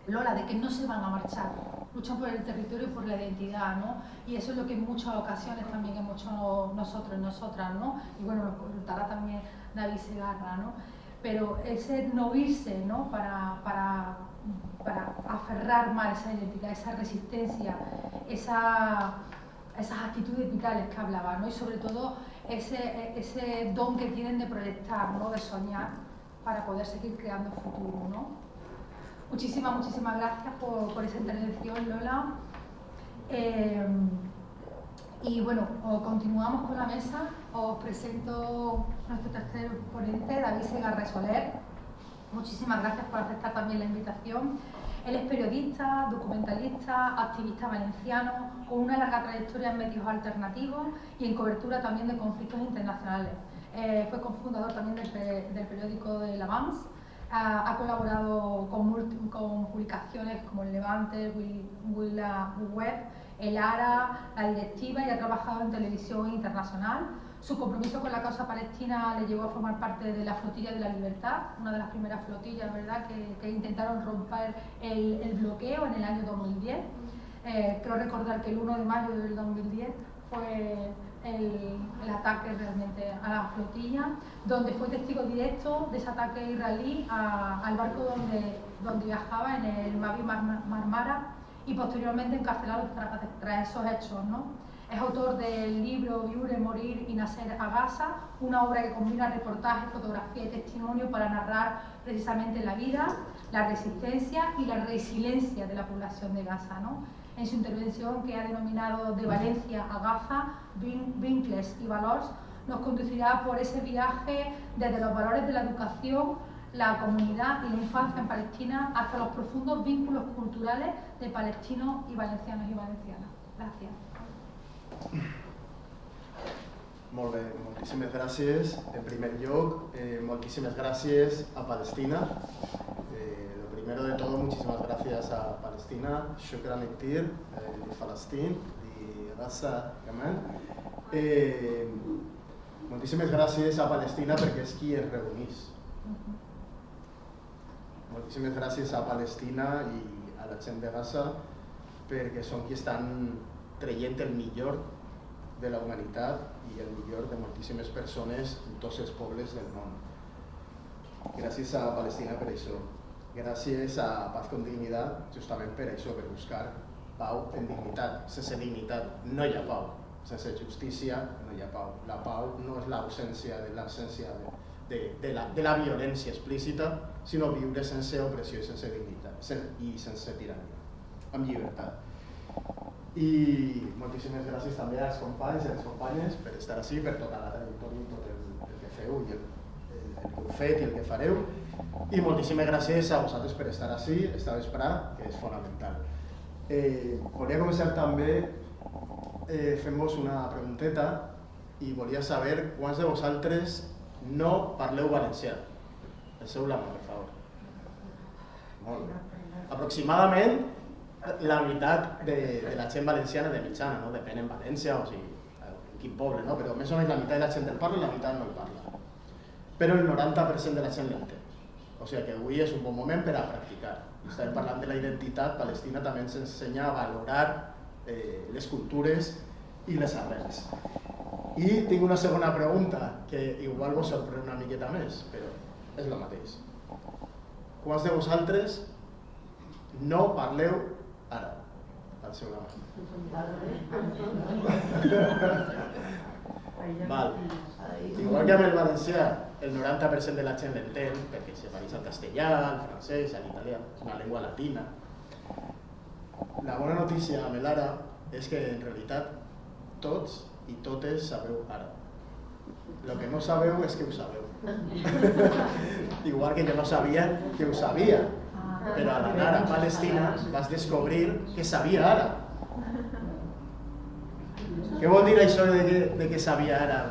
Lola, de que no se van a marchar, luchan por el territorio y por la identidad, ¿no? Y eso es lo que en muchas ocasiones también hemos hecho nosotros y nosotras, ¿no? Y bueno, lo contará también David Segarra, ¿no? Pero ese no irse, ¿no? Para aferrar más esa identidad, esa resistencia, esas actitudes vitales que hablaba, ¿no? Y sobre todo ese don que tienen de proyectar, ¿no? De soñar para poder seguir creando futuro, ¿no? Muchísimas gracias por esa intervención, Lola. Y bueno, continuamos con la mesa. Os presento nuestro tercer ponente, David Segarra Soler. Muchísimas gracias por aceptar también la invitación. Él es periodista, documentalista, activista valenciano, con una larga trayectoria en medios alternativos y en cobertura también de conflictos internacionales. Fue cofundador también del periódico de L'Avance. Ha colaborado con publicaciones como El Levante, Web, El Ara, La Directiva, y ha trabajado en televisión internacional. Su compromiso con la causa palestina le llevó a formar parte de la Flotilla de la Libertad, una de las primeras flotillas, ¿verdad?, que intentaron romper el bloqueo en el año 2010. Creo recordar que el 1 de mayo del 2010 fue el ataque realmente a la flotilla, donde fue testigo directo de ese ataque israelí al barco donde viajaba, en el Mavi Marmara, y posteriormente encarcelado tras esos hechos, ¿no? Es autor del libro Viure, Morir y Nacer a Gaza, una obra que combina reportaje, fotografía y testimonio para narrar precisamente la vida, la resistencia y la resiliencia de la población de Gaza, ¿no? En su intervención, que ha denominado De Valencia a Gaza, Vincles y Valors, nos conducirá por ese viaje desde los valores de la educación, la comunidad y la infancia en Palestina hasta los profundos vínculos culturales de palestinos y valencianos y valencianas. Gracias.
Molt bé, moltíssimes gràcies. En primer lloc, moltíssimes gràcies a Palestina. Lo primero de todo, muchísimas gracias a Palestina. Shukran كتير لفلسطين لغزة كمان. Moltíssimes gràcies a Palestina perquè és qui ens reunís. Moltíssimes gràcies a Palestina i a la gent de Gaza perquè són qui estan traient el millor de la humanitat i el millor de moltíssimes persones en tots els pobles del món. Gràcies a Palestina per això. Gràcies a Paz con Dignidad justament per això, per buscar pau en dignitat. Sense dignitat no hi ha pau. Sense justícia no hi ha pau. La pau no és l'ausència de la violència explícita, sinó viure sense opressió i sense dignitat i sense tirania, amb llibertat. I moltíssimes gràcies també als companys i a les companyes per estar així, per tota la trajectòria i tot el que feu i el que heu fet i el que fareu. I moltíssimes gràcies a vosaltres per estar així, esta vesprada, que és fonamental. Volia començar també fent-vos una pregunteta i volia saber quants de vosaltres no parleu valencià. Alceu la mà, per favor. Molt bé. Aproximadament la meitat de la gent valenciana de mitjana, no? Depèn en València o sigui, en quin poble, no? Però més o menys la meitat de la gent el parla i la meitat no el parla. Però el 90% de la gent l'entén. O sigui que avui és un bon moment per a practicar. I estàvem parlant de la identitat palestina, també ens ensenya a valorar les cultures i les arrels. I tinc una segona pregunta, que igual vos sorprèn una miqueta més, però és el mateix. Quants de vosaltres no parleu àrab? Alceu la mà. Val. Igual que amb el valencià, el 90% de la gent l'entén, perquè se pareix al castellà, al francès, a l'italià, és una llengua latina. La bona notícia amb l'àrab és que en realitat tots i totes sabeu àrab. El que no sabeu és que ho sabeu. Igual que jo no sabia que ho sabia, però a l'anar a Palestina vas descobrir que sabia àrab. Què vol dir això de que sabia àrab?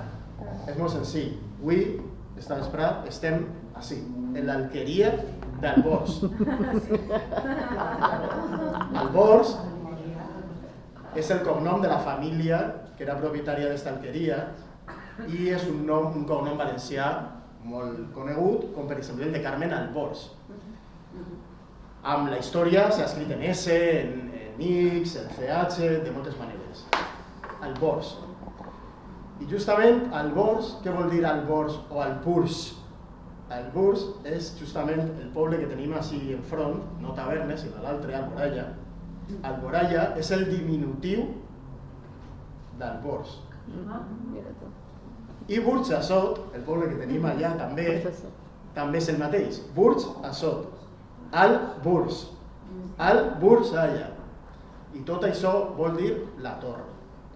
És molt senzill. Avui, esta vesprada, estem així, en l'alqueria d'Albors. Albors és el cognom de la família que era propietària d'esta alqueria i és un cognom valencià molt conegut, com per exemple el de Carmen Albors. Amb la història s'ha escrit en S, en X, en CH, de moltes maneres. Albors. I justament Albors, què vol dir Albors o Alburs? Alburs és justament el poble que tenim així enfront, no Tavernes, sinó l'altre, Alboraya. Alboraya és el diminutiu d'Albors. I Burj Assot, el poble que tenim allà també és el mateix. Burj Assot. Al-Burj. Al-Burj allà. I tot això vol dir la torre.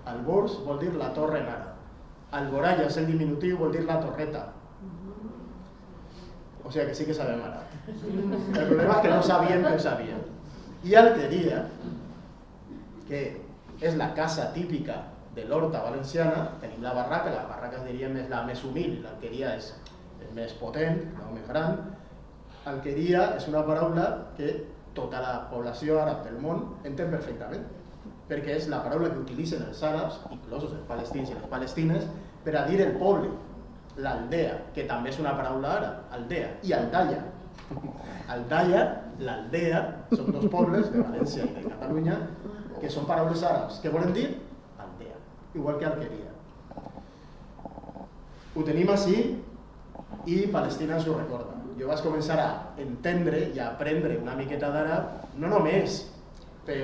Al-Burj vol dir la torre en àrab. Alboraya és el diminutiu, vol dir la torreta. O sigui que sí que sabem àrab. El problema és que no sabíem que ho sabíem. I Alqueria, que és la casa típica de l'horta valenciana, tenim la barraca diríem és la més humil, l'Alqueria és més potent, no més gran. Alqueria és una paraula que tota la població àrab del món entén perfectament, perquè és la paraula que utilitzen els àrabs, inclosos els palestins i les palestines, per a dir el poble, l'aldea, que també és una paraula àrab, aldea, i aldaya. Aldaya, l'aldea, són dos pobles de València i de Catalunya, que són paraules àrabs. Què volen dir? Aldea, igual que Alqueria. Ho tenim així i Palestina ens ho recorda. Jo vaig començar a entendre i a aprendre una miqueta d'àrab, no només per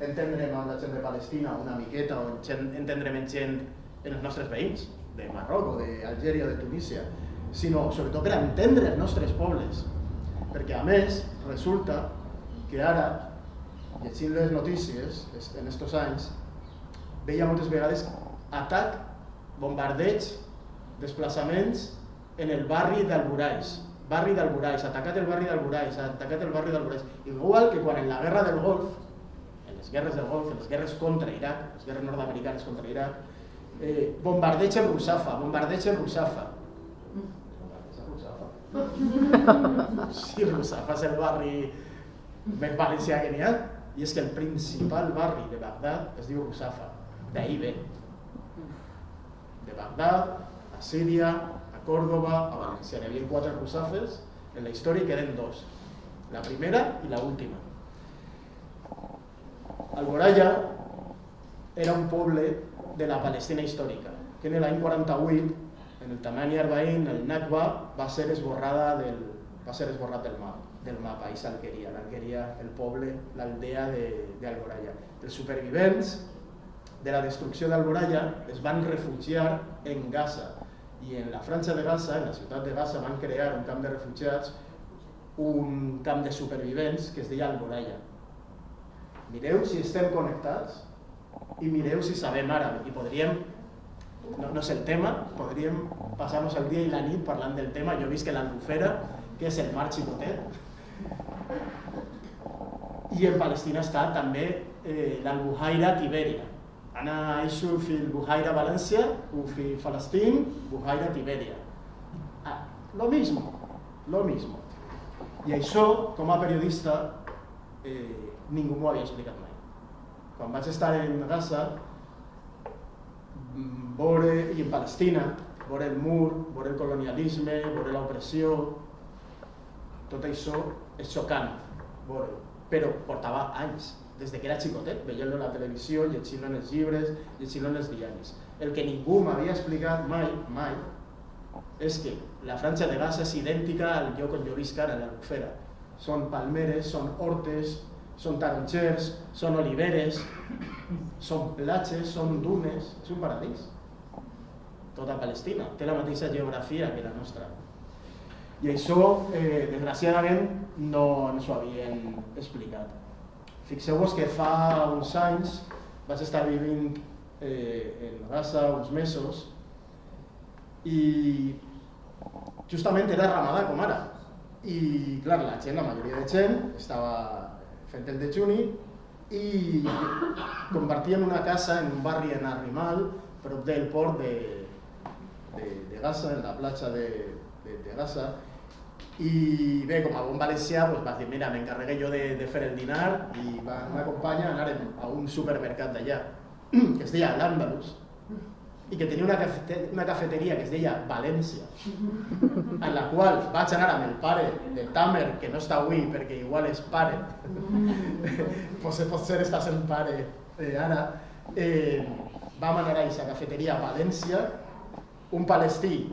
entendre amb la gent de Palestina una miqueta o entendre menys gent en els nostres veïns, de Marroc, d'Algèria o de Tunísia, sinó sobretot per entendre els nostres pobles. Perquè a més resulta que ara, llegint les notícies en aquests anys, veia moltes vegades atac, bombardeig, desplaçaments en el barri d'Alboraix. Barri d'Alboraix, atacat el barri d'Alboraix, atacat el barri d'Alboraix. Igual que quan en la guerra del Golf, en les guerres del Golf, en les guerres contra Iraq, les guerres nord-americanes contra Iraq, bombardeig en Rusafa, bombardeig en Rusafa. Sí, Rusafa és el barri més valencià que n'hi ha, i és que el principal barri de Bagdad es diu Rusafa, d'ahir ve. De Bagdad, a Síria, a Còrdova, a València. Hi havia 4 Rusafes en la història i queden 2. La primera i la última. Alboraya era un poble de la Palestina històrica, que en l'any 48, en el Tamani Arbaïn, el Nakba, va ser esborrat del mapa, i l'Alqueria, el poble, l'aldea d'Alboraya. Els supervivents de la destrucció d'Alboraya es van refugiar en Gaza, i en la franja de Gaza, en la ciutat de Gaza, van crear un camp de refugiats, un camp de supervivents que es deia Alboraya. Mireu si estem connectats i mireu si sabem àrab, i podríem, no és el tema, podríem passar-nos el dia i la nit parlant del tema. Jo visc a l'Albufera, que és el mar xicotet, i en Palestina està també l'Albuhaira Tibèria. أنا أعيش في البحيرة فالنسيا وفي فلسطين بحيرة تيبèria. Lo mismo. I això, com a periodista, ningú m'ho havia explicat mai. Quan vaig estar en Gaza, i en Palestina, veure el mur, veure el colonialisme, veure l'opressió, tot això és xocant, però portava anys. Des que era xicotet, veient-lo a la televisió, llegint-lo en els llibres, llegint-lo en els diaris. El que ningú m'havia explicat mai, és que la franja de Gaza és idèntica al lloc on jo visc ara, a l'Albufera. Són palmeres, són hortes, són tarongers, són oliveres, són platges, són dunes, és un paradís. Tota Palestina té la mateixa geografia que la nostra. I això, desgraciadament, no ens ho havien explicat. Fixeu-vos que fa uns anys vaig estar vivint en Gaza uns mesos i justament era Ramadà com ara. I clar, la gent, la majoria de gent, estava fent el dejuni i compartíem una casa en un barri en Arrimal, prop del port de Gaza, en la platja de Gaza. I bé, com a bon valencià, vaig dir, mira, m'encarregué jo de fer el dinar i m'acompanya a anar a un supermercat d'allà, que es deia l'Àndalus, i que tenia una cafeteria que es deia València, en la qual vaig anar amb el pare de Tamer, que no està avui perquè igual és pare, potser està sent pare ara, vam anar a aquesta cafeteria a València, un palestí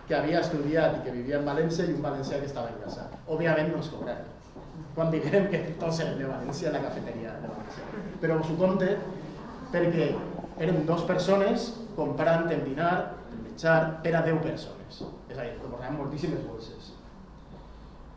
que havia estudiat i que vivia en València i un valencià que estava en Gaza. Òbviament no ens cobraran quan diguem que tots eren de València, la cafeteria de València. Però us ho conte perquè érem 2 persones comprant el dinar, el menjar, per a 10 persones. És a dir, portàvem moltíssimes bolses.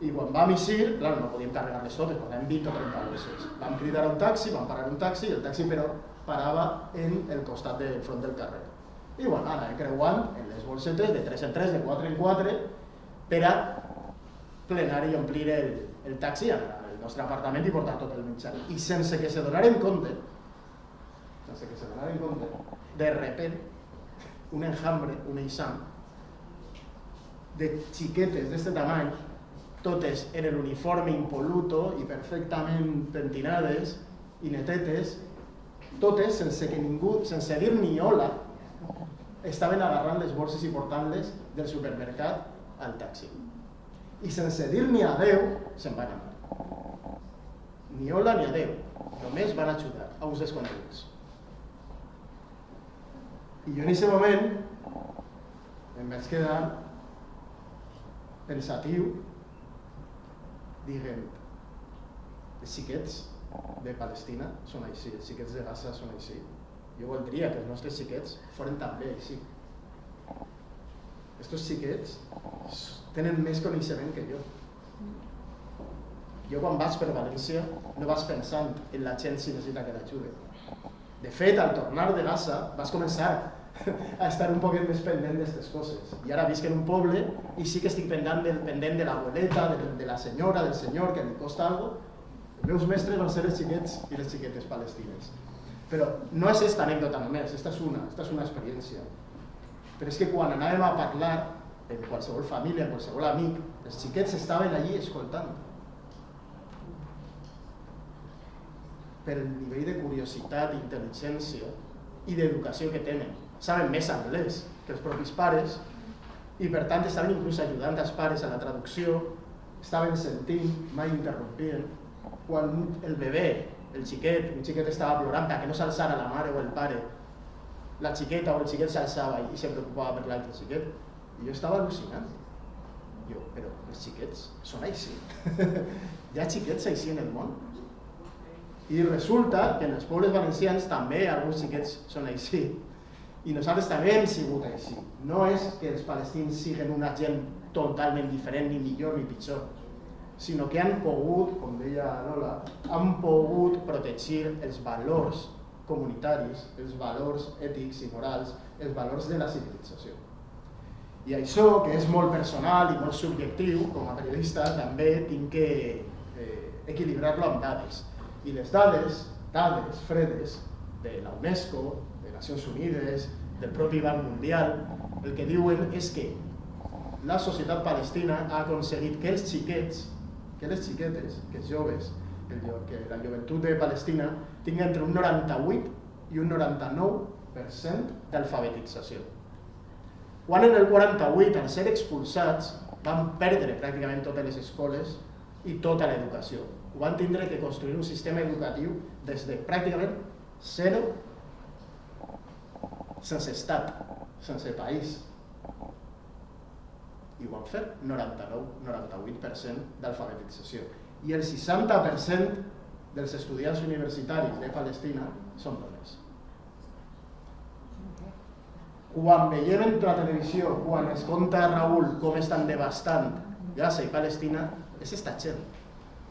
I quan vam eixir, clar, no podíem carregar-les totes, portàvem 20 o 30 bolses. Vam cridar un taxi, vam parar un taxi, i el taxi però parava en el costat del front del carrer. I bueno, anàvem creuant en les bolsetes de 3 en 3, de 4 en 4, per a plenar i omplir el taxi al nostre apartament i portar tot el menjar. I sense que se donaren compte, de repent, un enjambre, un eixam, de xiquetes d'aquest tamany, totes en l'uniforme impoluto i perfectament pentinades i netetes, totes sense que ningú, sense dir ni hola, estaven agarrant les borses i portant-les del supermercat al taxi. I sense dir ni adeu, se'n van anar. Ni hola ni adeu, només van ajudar a uns desconeguts. I jo en aquest moment em vaig quedar pensatiu, dient, els xiquets de Palestina són així, els xiquets de Gaza són així. Jo voldria que els nostres xiquets foren també així. Estos xiquets tenen més coneixement que jo. Jo quan vaig per València no vaig pensant en la gent si necessita que l'ajudi. De fet, al tornar de Gaza vaig començar a estar un poquet més pendent d'aquestes coses. I ara visc en un poble i sí que estic pendent de l'abueleta, de la senyora, del senyor, que li costa alguna cosa. Els meus mestres van ser els xiquets i les xiquetes palestines. Però no és aquesta anècdota només, esta és una experiència. Però és que quan anàvem a parlar, en qualsevol família, en qualsevol amic, els xiquets estaven allí escoltant. Per el nivell de curiositat, intel·ligència i d'educació que tenen. Saben més anglès que els propis pares i per tant estaven inclús ajudant els pares a la traducció, estaven sentint, mai interrompien. Quan el bebè un xiquet estava plorant perquè no s'alçara la mare o el pare, la xiqueta o el xiquet s'alçava i se preocupava per l'altre xiquet, i jo estava al·lucinant. Però els xiquets són així. Hi ha xiquets així en el món? I resulta que en els pobles valencians també alguns xiquets són així. I nosaltres també hem sigut així. No és que els palestins siguin una gent totalment diferent, ni millor ni pitjor, sinó que han pogut, com deia Lola, han pogut protegir els valors comunitaris, els valors ètics i morals, els valors de la civilització. I això, que és molt personal i molt subjectiu, com a periodista també tinc que equilibrar-lo amb dades. I les dades fredes de la UNESCO, de Nacions Unides, del propi Banc Mundial, el que diuen és que la societat palestina ha aconseguit que els xiquets, que les xiquetes, que els joves, que la joventut de Palestina tingui entre un 98 i un 99% d'alfabetització. Quan en el 48, al ser expulsats, van perdre pràcticament totes les escoles i tota l'educació. Ho van tindre que construir un sistema educatiu des de pràcticament zero, sense estat, sense país. I ho van fer, 99-98% d'alfabetització. I el 60% dels estudiants universitaris de Palestina són dones. Quan veiem en la televisió, quan es conta Raül com estan devastant Gaza i Palestina, és esta gent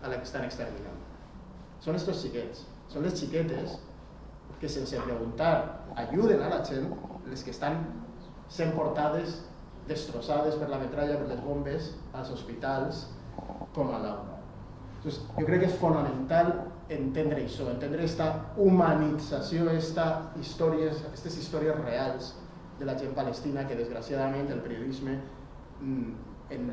a la que estan exterminant. Són estos xiquets, són les xiquetes que sense preguntar ajuden a la gent, les que estan sent portades, destrossades per la metralla, per les bombes, als hospitals, com a Laura. Jo crec que és fonamental entendre això, entendre aquesta humanització, aquestes històries reals de la gent palestina, que desgraciadament el periodisme en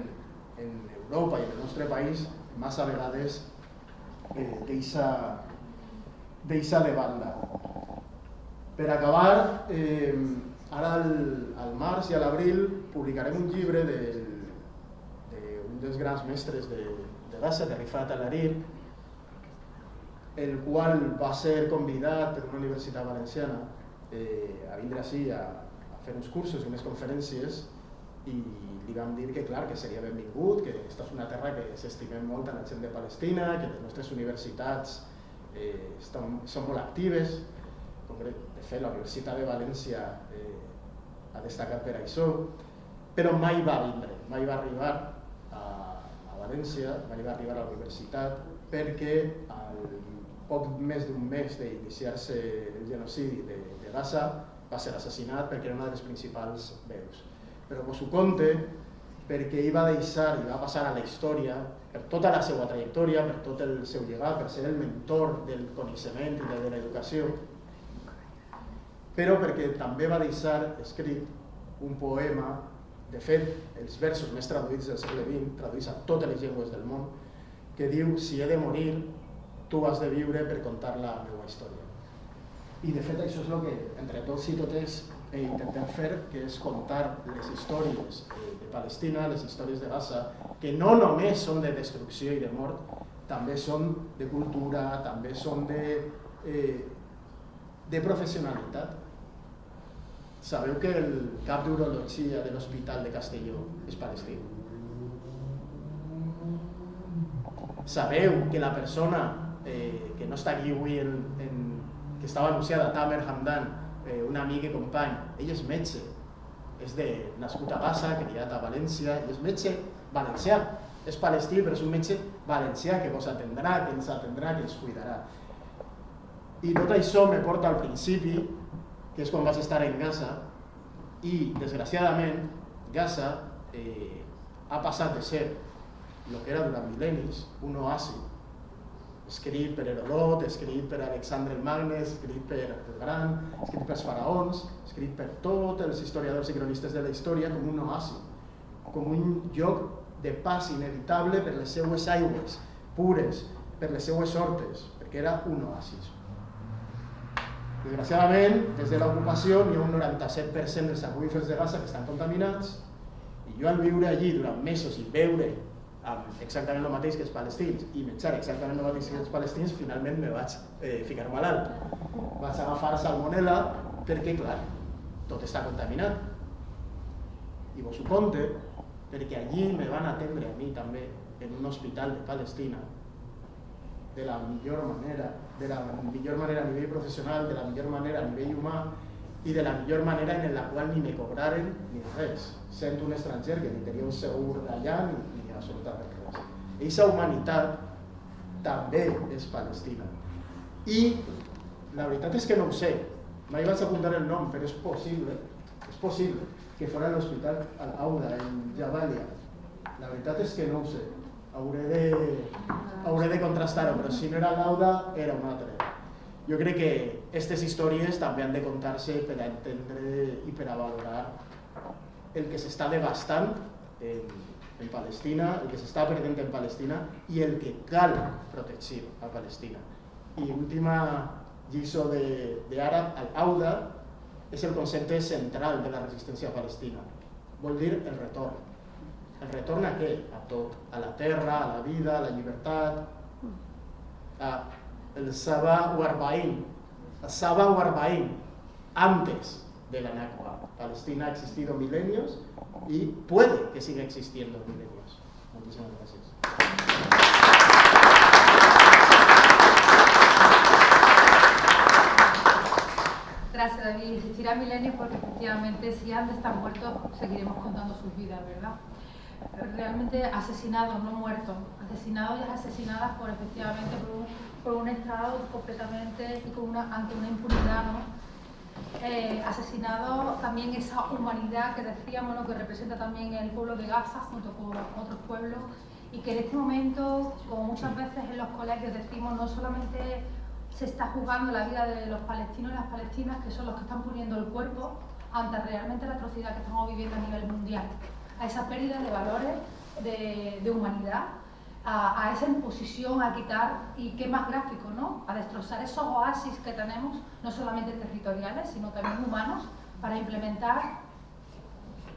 Europa i en el nostre país massa vegades deixa de banda. Per acabar, ara al març i a l'abril publicarem un llibre d'un dels grans mestres de Gaza, de Rifat al-Hariri, el qual va ser convidat per una universitat valenciana a vindre ací a fer uns cursos i unes conferències, i li vam dir que clar, que seria benvingut, que aquesta és una terra que s'estimem molt a la gent de Palestina, que les nostres universitats són molt actives. De fet, la Universitat de València ha destacat per això, però mai va vindre, mai va arribar a València, mai va arribar a la universitat, perquè al poc més d'un mes d'iniciar-se el genocidi de Gaza va ser assassinat perquè era una de les principals veus. Però us ho conte perquè ell va deixar i va passar a la història, per tota la seva trajectòria, per tot el seu llegat, per ser el mentor del coneixement i de l'educació, però perquè també va deixar escrit un poema, de fet, els versos més traduïts del segle XX, traduïts a totes les llengües del món, que diu: si he de morir, tu has de viure per contar la meva història. I de fet això és el que entre tots i totes intentem fer, que és contar les històries de Palestina, les històries de Gaza, que no només són de destrucció i de mort, també són de cultura, també són de professionalitat. Sabeu que el cap d'urologia de l'Hospital de Castelló és palestí? Sabeu que la persona que no està aquí avui, que estava anunciada, Tamer Hamdan, un amic i company, ell és metge, és nascut a Gaza, criat a València, i és metge valencià, és palestí però és un metge valencià que vos atendrà, que ens atendrà, que ens cuidarà. I tot això me porta al principi, que és quan vas estar en Gaza, i desgraciadament Gaza ha passat de ser el que era durant mil·lennis, un oasi, escrit per Herodot, escrit per Alexandre el Magne, escrit per el Gran, escrit pels faraons, escrit per tots els historiadors i cronistes de la història, com un oasi, com un lloc de pas inevitable per les seues aigües pures, per les seues hortes, perquè era un oasis. Desgraciadament, des de l'ocupació hi ha un 97% dels aqüífers de Gaza que estan contaminats, i jo al viure allí durant mesos i veure amb exactament el mateix que els palestins i menjar exactament el mateix que els palestins, finalment me vaig ficar malalt. Vaig agafar salmonella perquè, clar, tot està contaminat. I vos ho conte perquè allí me van atendre a mi també en un hospital de Palestina de la millor manera a nivell professional, de la millor manera a nivell humà i de la millor manera en la qual ni me cobraren ni res, sent un estranger que ni tenia un segur d'allà ni absolutament res. Eixa humanitat també és Palestina. I la veritat és que no ho sé, mai vaig apuntar el nom, però és possible que fora a l'hospital Al-Auda, en Jabalia. La veritat és que no ho sé, hauré de contrastar-ho, però si no era l'Auda, era un altre. Jo crec que aquestes històries també han de contar-se per a entendre i per a valorar el que s'està devastant en Palestina, el que s'està perdent en Palestina i el que cal protegir a Palestina. I última lliçó d'àrab, Al-Auda, és el concepte central de la resistència palestina. Vol dir el retorn. El retorn a què? A tot. A la terra, a la vida, a la llibertat, el Saba Warbain. El Saba Warbain, antes de la Nakba. Palestina ha existido milenios y puede que siga existiendo milenios. Muchísimas gracias.
Gracias, David. Existirá milenios porque efectivamente si antes están muertos seguiremos contando sus vidas, ¿verdad? Realmente asesinados, no muertos, asesinados y asesinadas por efectivamente por un Estado completamente y ante una impunidad, ¿no? Asesinado también esa humanidad que decíamos, ¿no? Que representa también el pueblo de Gaza junto con otros pueblos y que en este momento, como muchas veces en los colegios decimos, no solamente se está jugando la vida de los palestinos y las palestinas, que son los que están poniendo el cuerpo ante realmente la atrocidad que estamos viviendo a nivel mundial, a esa pérdida de valores, de humanidad, a esa imposición a quitar, y qué más gráfico, ¿no? A destrozar esos oasis que tenemos, no solamente territoriales, sino también humanos, para implementar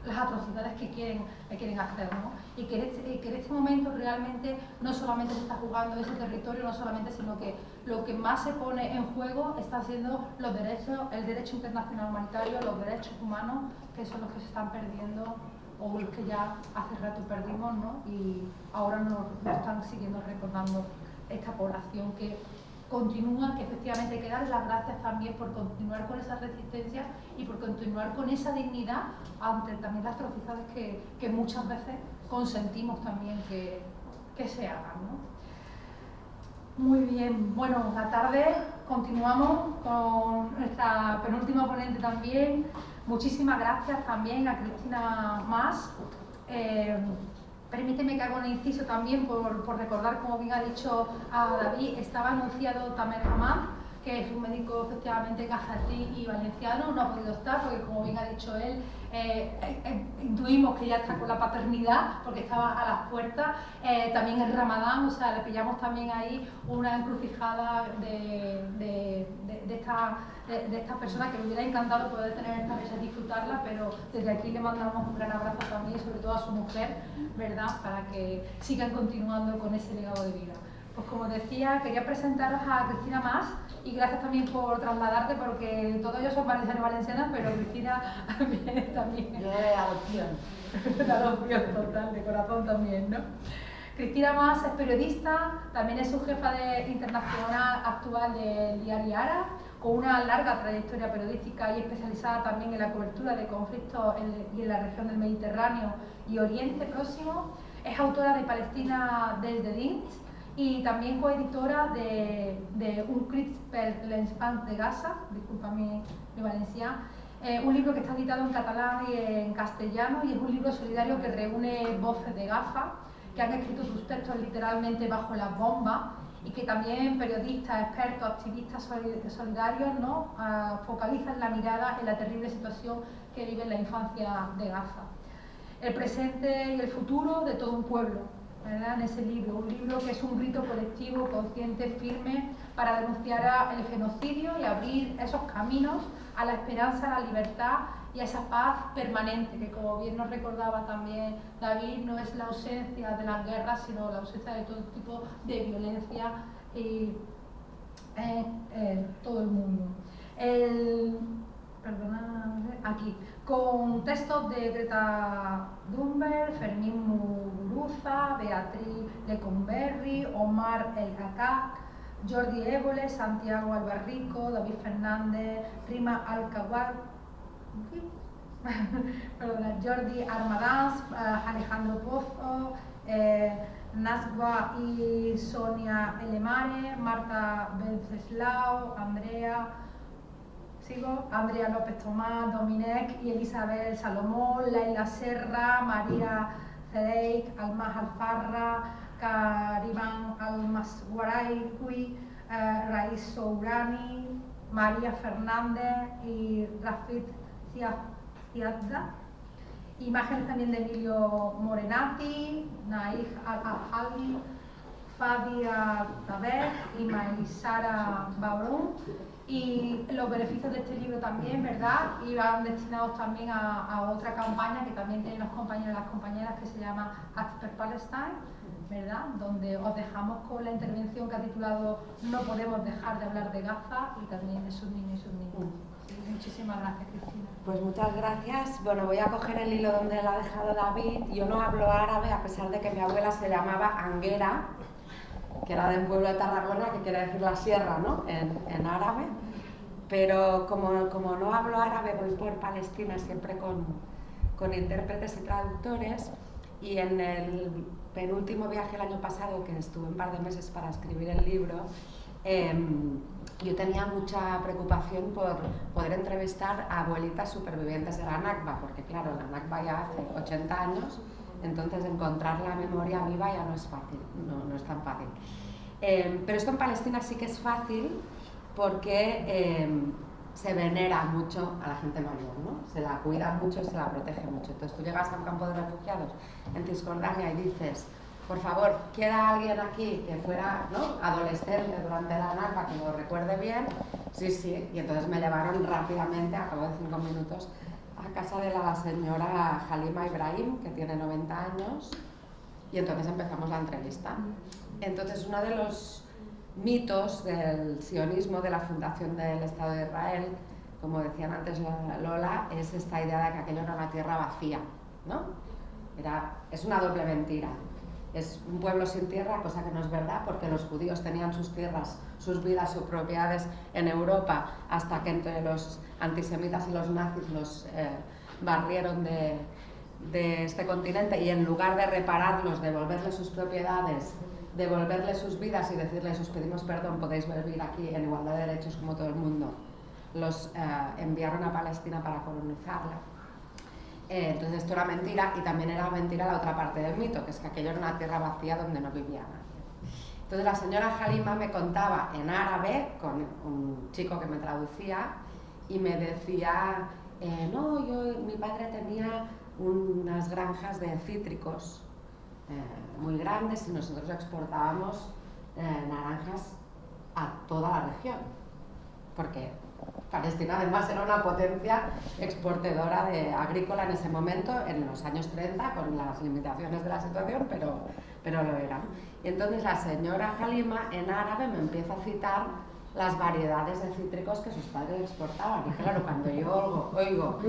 las atrocidades que quieren hacer, ¿no? Y que en este momento realmente no solamente se está jugando ese territorio, no solamente, sino que lo que más se pone en juego están siendo los derechos, el derecho internacional humanitario, los derechos humanos, que son los que se están perdiendo o los que ya hace rato perdimos, ¿no? Y ahora nos están siguiendo recordando esta población que continúa, que efectivamente hay que dar las gracias también por continuar con esa resistencia y por continuar con esa dignidad ante también las atrocidades que muchas veces consentimos también que se hagan, ¿no? Muy bien, bueno, la tarde continuamos con nuestra penúltima ponente también. Muchísimas gracias también a Cristina Mas. Permíteme que haga un inciso también por recordar, como bien ha dicho a David, estaba anunciado Tamer Hamad, que es un médico efectivamente gazatí y valenciano, no ha podido estar porque, como bien ha dicho él, intuimos que ya está con la paternidad porque estaba a las puertas. También el Ramadán, o sea, le pillamos también ahí una encrucijada de esta persona que me hubiera encantado poder tener esta mesa y disfrutarla, pero desde aquí le mandamos un gran abrazo también, sobre todo a su mujer, ¿verdad?, para que sigan continuando con ese legado de vida. Pues como decía, quería presentaros a Cristina Mas, y gracias también por trasladarte, porque todos ellos son valencianos y valencianas, pero Cristina viene también.
Yo de adopción.
De adopción total, de corazón también, ¿no? Cristina Mas es periodista, también es su jefa internacional actual del diario Ara, con una larga trayectoria periodística y especializada también en la cobertura de conflictos en la región del Mediterráneo y Oriente Próximo. Es autora de Palestina desde Dins y también coeditora de Un crit per l'Espan de Gaza, disculpa mi valencià, un libro que está editado en catalán y en castellano, y es un libro solidario que reúne voces de Gaza que han escrito sus textos literalmente bajo las bombas, y que también periodistas, expertos, activistas solidarios, ¿no?, focalizan la mirada en la terrible situación que vive la infancia de Gaza. El presente y el futuro de todo un pueblo, ¿verdad?, en ese libro, un libro que es un grito colectivo, consciente, firme, para denunciar el genocidio y abrir esos caminos a la esperanza, a la libertad y a esa paz permanente, que como bien nos recordaba también David, no es la ausencia de las guerras, sino la ausencia de todo tipo de violencia en todo el mundo. Aquí, con textos de Greta Thunberg, Fermín Muguruza, Beatriz Lecumberri, Omar El Kaka, Jordi Évole, Santiago Albarrico, David Fernández, Rima Alcaguar, Jordi Armadans, Alejandro Pozo, Nasgua y Sonia Elemare, Marta Venceslao, Andrea López Tomás, Dominic y Elizabeth Salomón, Laila Serra, María Cedeik, Almas Alfarra, Cariban Almasguaraycui, Raíz Sourani, María Fernández y Rafid Ziadda. Imágenes también de Emilio Morenati, Naif Al-Ali, Fadia Taber y Maisara Babrón. Y los beneficios de este libro también, ¿verdad? Iban destinados también a otra campaña que también tienen los compañeros y las compañeras, que se llama Act for Palestine, ¿verdad? Donde os dejamos con la intervención que ha titulado No podemos dejar de hablar de Gaza y también de sus niños y sus niñas. Muchísimas gracias, Cristina.
Pues muchas gracias. Bueno, voy a coger el hilo donde lo ha dejado David. Yo no hablo árabe, a pesar de que mi abuela se llamaba Anguera, que era de un pueblo de Tarragona, que quiere decir la sierra, ¿no? En árabe. Pero como no hablo árabe, voy por Palestina siempre con intérpretes y traductores. Y en el penúltimo viaje el año pasado, que estuve un par de meses para escribir el libro, yo tenía mucha preocupación por poder entrevistar a abuelitas supervivientes de la Nakba, porque claro, la Nakba ya hace 80 años, entonces encontrar la memoria viva ya no es fácil, no es tan fácil. Pero esto en Palestina sí que es fácil porque se venera mucho a la gente mayor, ¿no? Se la cuida mucho y se la protege mucho. Entonces tú llegas a un campo de refugiados en Cisjordania y dices, por favor, ¿queda alguien aquí que fuera, ¿no?, adolescente durante la Nakba, que lo recuerde bien? Sí, sí. Y entonces me llevaron rápidamente, a cabo de 5 minutos, a casa de la señora Halima Ibrahim, que tiene 90 años, y entonces empezamos la entrevista. Entonces, uno de los mitos del sionismo, de la fundación del Estado de Israel, como decían antes Lola, es esta idea de que aquello era una tierra vacía, ¿no? Es una doble mentira. Es un pueblo sin tierra, cosa que no es verdad, porque los judíos tenían sus tierras, sus vidas, sus propiedades en Europa, hasta que entre los antisemitas y los nazis los barrieron de este continente, y en lugar de repararlos, devolverles sus propiedades, devolverles sus vidas y decirles, os pedimos perdón, podéis vivir aquí en igualdad de derechos como todo el mundo, los enviaron a Palestina para colonizarla. Entonces esto era mentira, y también era mentira la otra parte del mito, que es que aquello era una tierra vacía donde no vivía nadie. Entonces la señora Halima me contaba en árabe, con un chico que me traducía, y me decía, mi padre tenía unas granjas de cítricos muy grandes y nosotros exportábamos naranjas a toda la región, porque Palestina además era una potencia exportadora agrícola en ese momento, en los años 30, con las limitaciones de la situación, pero lo era. Y entonces la señora Halima en árabe me empieza a citar las variedades de cítricos que sus padres exportaban. Y claro, cuando yo oigo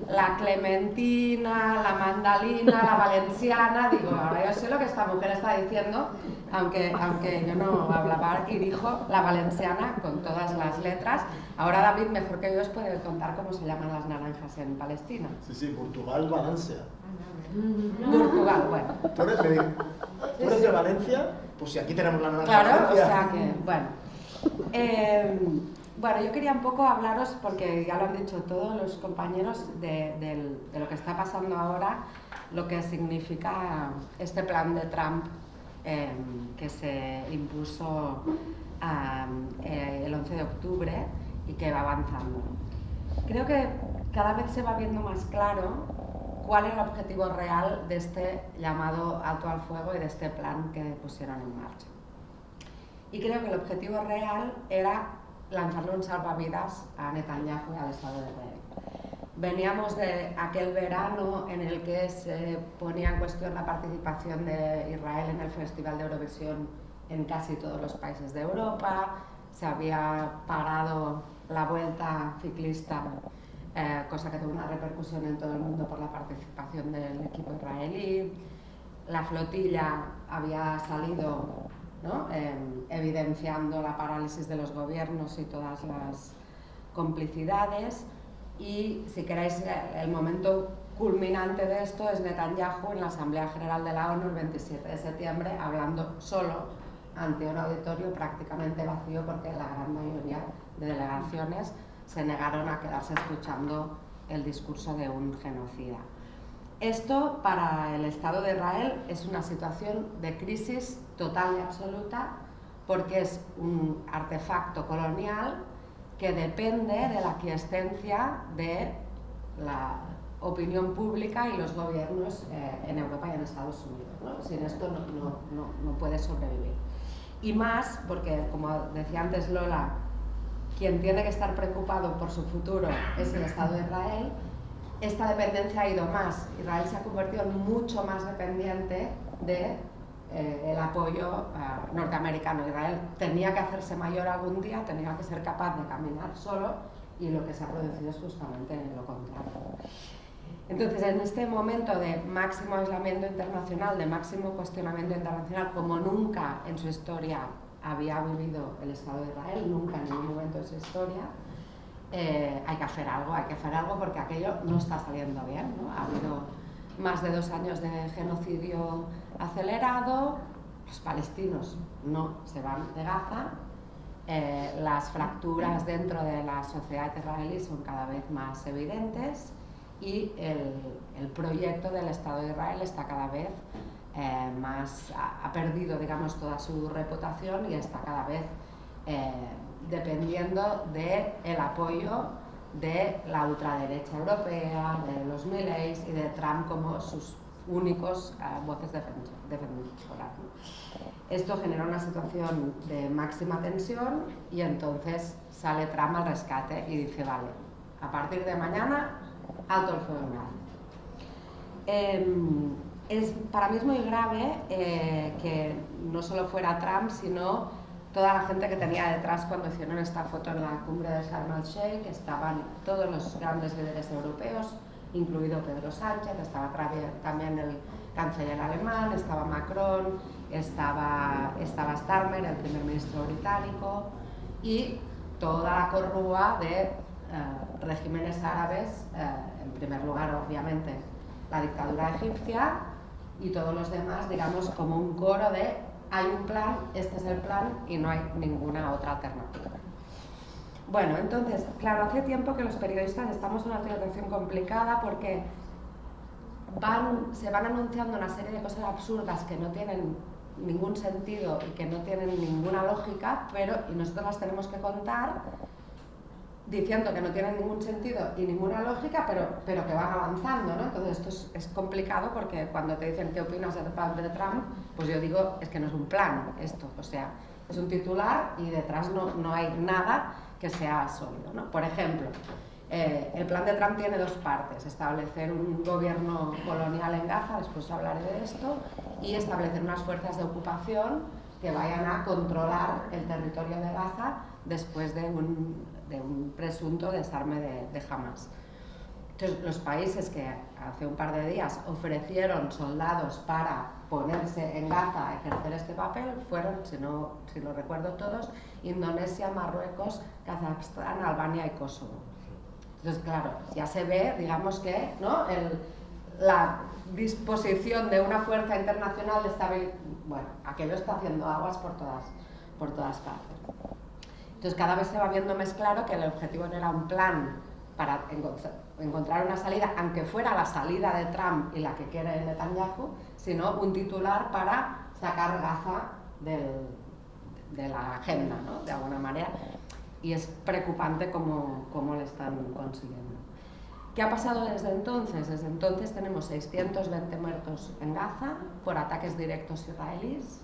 la clementina, la mandalina, la valenciana, digo, ahora yo sé lo que esta mujer está diciendo, aunque yo no hablaba, y dijo la valenciana con todas las letras. Ahora David, mejor que yo, os puede contar cómo se llaman las naranjas en Palestina.
Sí, Portugal, Valencia.
Portugal, bueno.
¿Tú eres de Valencia? Pues si aquí tenemos la naranja.
Claro, o sea que, bueno. Bueno, yo quería un poco hablaros, porque ya lo han dicho todos los compañeros, de lo que está pasando ahora, lo que significa este plan de Trump que se impuso el 11 de octubre y que va avanzando. Creo que cada vez se va viendo más claro cuál es el objetivo real de este llamado alto al fuego y de este plan que pusieron en marcha. Y creo que el objetivo real era lanzarle un salvavidas a Netanyahu y al Estado de Israel. Veníamos de aquel verano en el que se ponía en cuestión la participación de Israel en el Festival de Eurovisión en casi todos los países de Europa, se había parado la vuelta ciclista, cosa que tuvo una repercusión en todo el mundo por la participación del equipo israelí, la flotilla había salido, ¿no?, evidenciando la parálisis de los gobiernos y todas las complicidades. Y, si queréis, el momento culminante de esto es Netanyahu en la Asamblea General de la ONU el 27 de septiembre, hablando solo ante un auditorio prácticamente vacío porque la gran mayoría de delegaciones se negaron a quedarse escuchando el discurso de un genocida. Esto, para el Estado de Israel, es una situación de crisis total y absoluta porque es un artefacto colonial que depende de la aquiescencia de la opinión pública y los gobiernos en Europa y en Estados Unidos, ¿no? Sin esto no puede sobrevivir. Y más porque, como decía antes Lola, quien tiene que estar preocupado por su futuro es el Estado de Israel. Esta dependencia ha ido más. Israel se ha convertido en mucho más dependiente de el apoyo norteamericano. Israel tenía que hacerse mayor algún día, tenía que ser capaz de caminar solo, y lo que se ha producido es justamente lo contrario. Entonces, en este momento de máximo aislamiento internacional, de máximo cuestionamiento internacional, como nunca en su historia había vivido el Estado de Israel, nunca en ningún momento de su historia, hay que hacer algo porque aquello no está saliendo bien, ¿no? Ha habido más de 2 años de genocidio acelerado, los palestinos no se van de Gaza, las fracturas dentro de la sociedad israelí son cada vez más evidentes y el proyecto del Estado de Israel está cada vez más, ha perdido, digamos, toda su reputación y está cada vez dependiendo del apoyo de la ultraderecha europea, de los Mileys y de Trump como sus únicos voces defensoras, ¿no? Esto genera una situación de máxima tensión y entonces sale Trump al rescate y dice, vale, a partir de mañana, alto el fuego en Gaza. Para mí es muy grave que no solo fuera Trump, sino toda la gente que tenía detrás cuando hicieron esta foto en la cumbre de Sharm el Sheikh. Estaban todos los grandes líderes europeos, incluido Pedro Sánchez, estaba también el canciller alemán, estaba Macron, estaba Starmer, el primer ministro británico, y toda la corrúa de regímenes árabes, en primer lugar, obviamente, la dictadura egipcia, y todos los demás, digamos, como un coro de hay un plan, este es el plan y no hay ninguna otra alternativa. Bueno, entonces, claro, hace tiempo que los periodistas estamos en una situación complicada porque se van anunciando una serie de cosas absurdas que no tienen ningún sentido y que no tienen ninguna lógica, y nosotros las tenemos que contar diciendo que no tienen ningún sentido y ninguna lógica, pero que van avanzando, ¿no? Entonces esto es complicado porque cuando te dicen qué opinas del plan de Trump, pues yo digo, es que no es un plan esto, o sea, es un titular y detrás no hay nada que sea sólido, ¿no? Por ejemplo, el plan de Trump tiene 2 partes: establecer un gobierno colonial en Gaza, después hablaré de esto, y establecer unas fuerzas de ocupación que vayan a controlar el territorio de Gaza después de un presunto desarme de Hamas. Entonces, los países que hace un par de días ofrecieron soldados para ponerse en Gaza a ejercer este papel fueron, si lo recuerdo todos, Indonesia, Marruecos, Kazajstán, Albania y Kosovo. Entonces, claro, ya se ve, digamos que, ¿no?, la disposición de una fuerza internacional de estabilidad. Bueno, aquello está haciendo aguas por todas partes. Entonces, cada vez se va viendo más claro que el objetivo no era un plan para encontrar una salida, aunque fuera la salida de Trump y la que quiere Netanyahu, sino un titular para sacar Gaza de la agenda, ¿no?, de alguna manera. Y es preocupante cómo lo están consiguiendo. ¿Qué ha pasado desde entonces? Desde entonces tenemos 620 muertos en Gaza por ataques directos israelíes.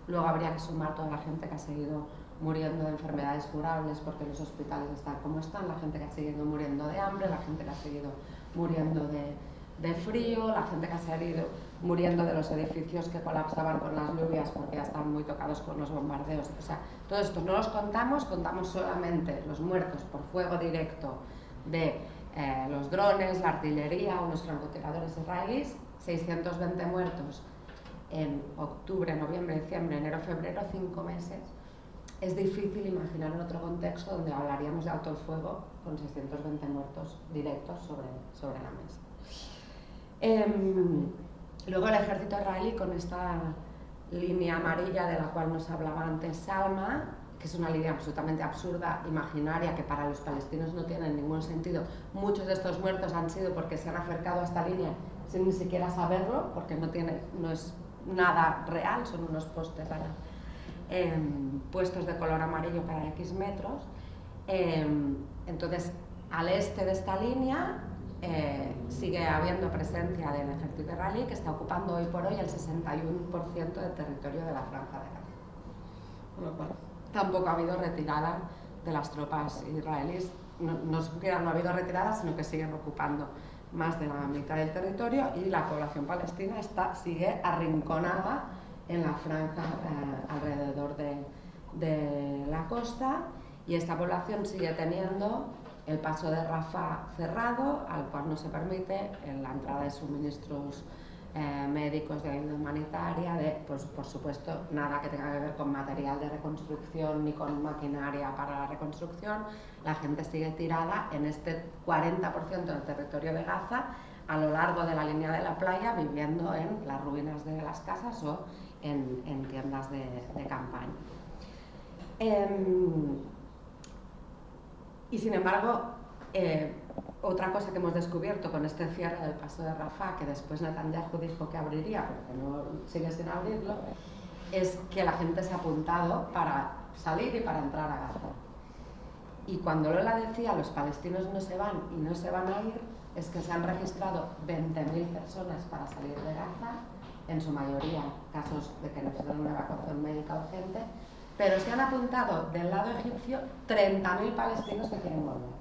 Luego habría que sumar toda la gente que ha seguido muriendo de enfermedades curables porque los hospitales están como están, la gente que ha seguido muriendo de hambre, la gente que ha seguido muriendo de frío, la gente que ha seguido muriendo de los edificios que colapsaban con las lluvias porque ya están muy tocados con los bombardeos. O sea, todo esto no los contamos solamente los muertos por fuego directo de los drones, la artillería o los francotiradores israelíes, 620 muertos en octubre, noviembre, diciembre, enero, febrero, 5 meses. Es difícil imaginar en otro contexto donde hablaríamos de alto el fuego con 620 muertos directos sobre la mesa. Luego el ejército israelí, con esta línea amarilla de la cual nos hablaba antes Salma, que es una línea absolutamente absurda, imaginaria, que para los palestinos no tiene ningún sentido. Muchos de estos muertos han sido porque se han acercado a esta línea sin ni siquiera saberlo, porque no es nada real, son unos postes puestos de color amarillo cada X metros. Entonces, al este de esta línea sigue habiendo presencia del ejército israelí, que está ocupando hoy por hoy el 61% del territorio de la Franja de Gaza. Con lo cual, tampoco ha habido retirada de las tropas israelíes, no siquiera no ha habido retirada, sino que siguen ocupando más de la mitad del territorio, y la población palestina sigue arrinconada en la franja alrededor de la costa, y esta población sigue teniendo el paso de Rafah cerrado, al cual no se permite la entrada de suministros médicos, de ayuda humanitaria, pues, por supuesto nada que tenga que ver con material de reconstrucción ni con maquinaria para la reconstrucción. La gente sigue tirada en este 40% del territorio de Gaza, a lo largo de la línea de la playa, viviendo en las ruinas de las casas o en tiendas de campaña. Y sin embargo, otra cosa que hemos descubierto con este cierre del paso de Rafah, que después Netanyahu dijo que abriría, pero que no sigue sin abrirlo, es que la gente se ha apuntado para salir y para entrar a Gaza. Y cuando Lola decía los palestinos no se van y no se van a ir, es que se han registrado 20.000 personas para salir de Gaza, en su mayoría casos de que necesitan una evacuación médica urgente, pero se han apuntado del lado egipcio 30.000 palestinos que quieren volver.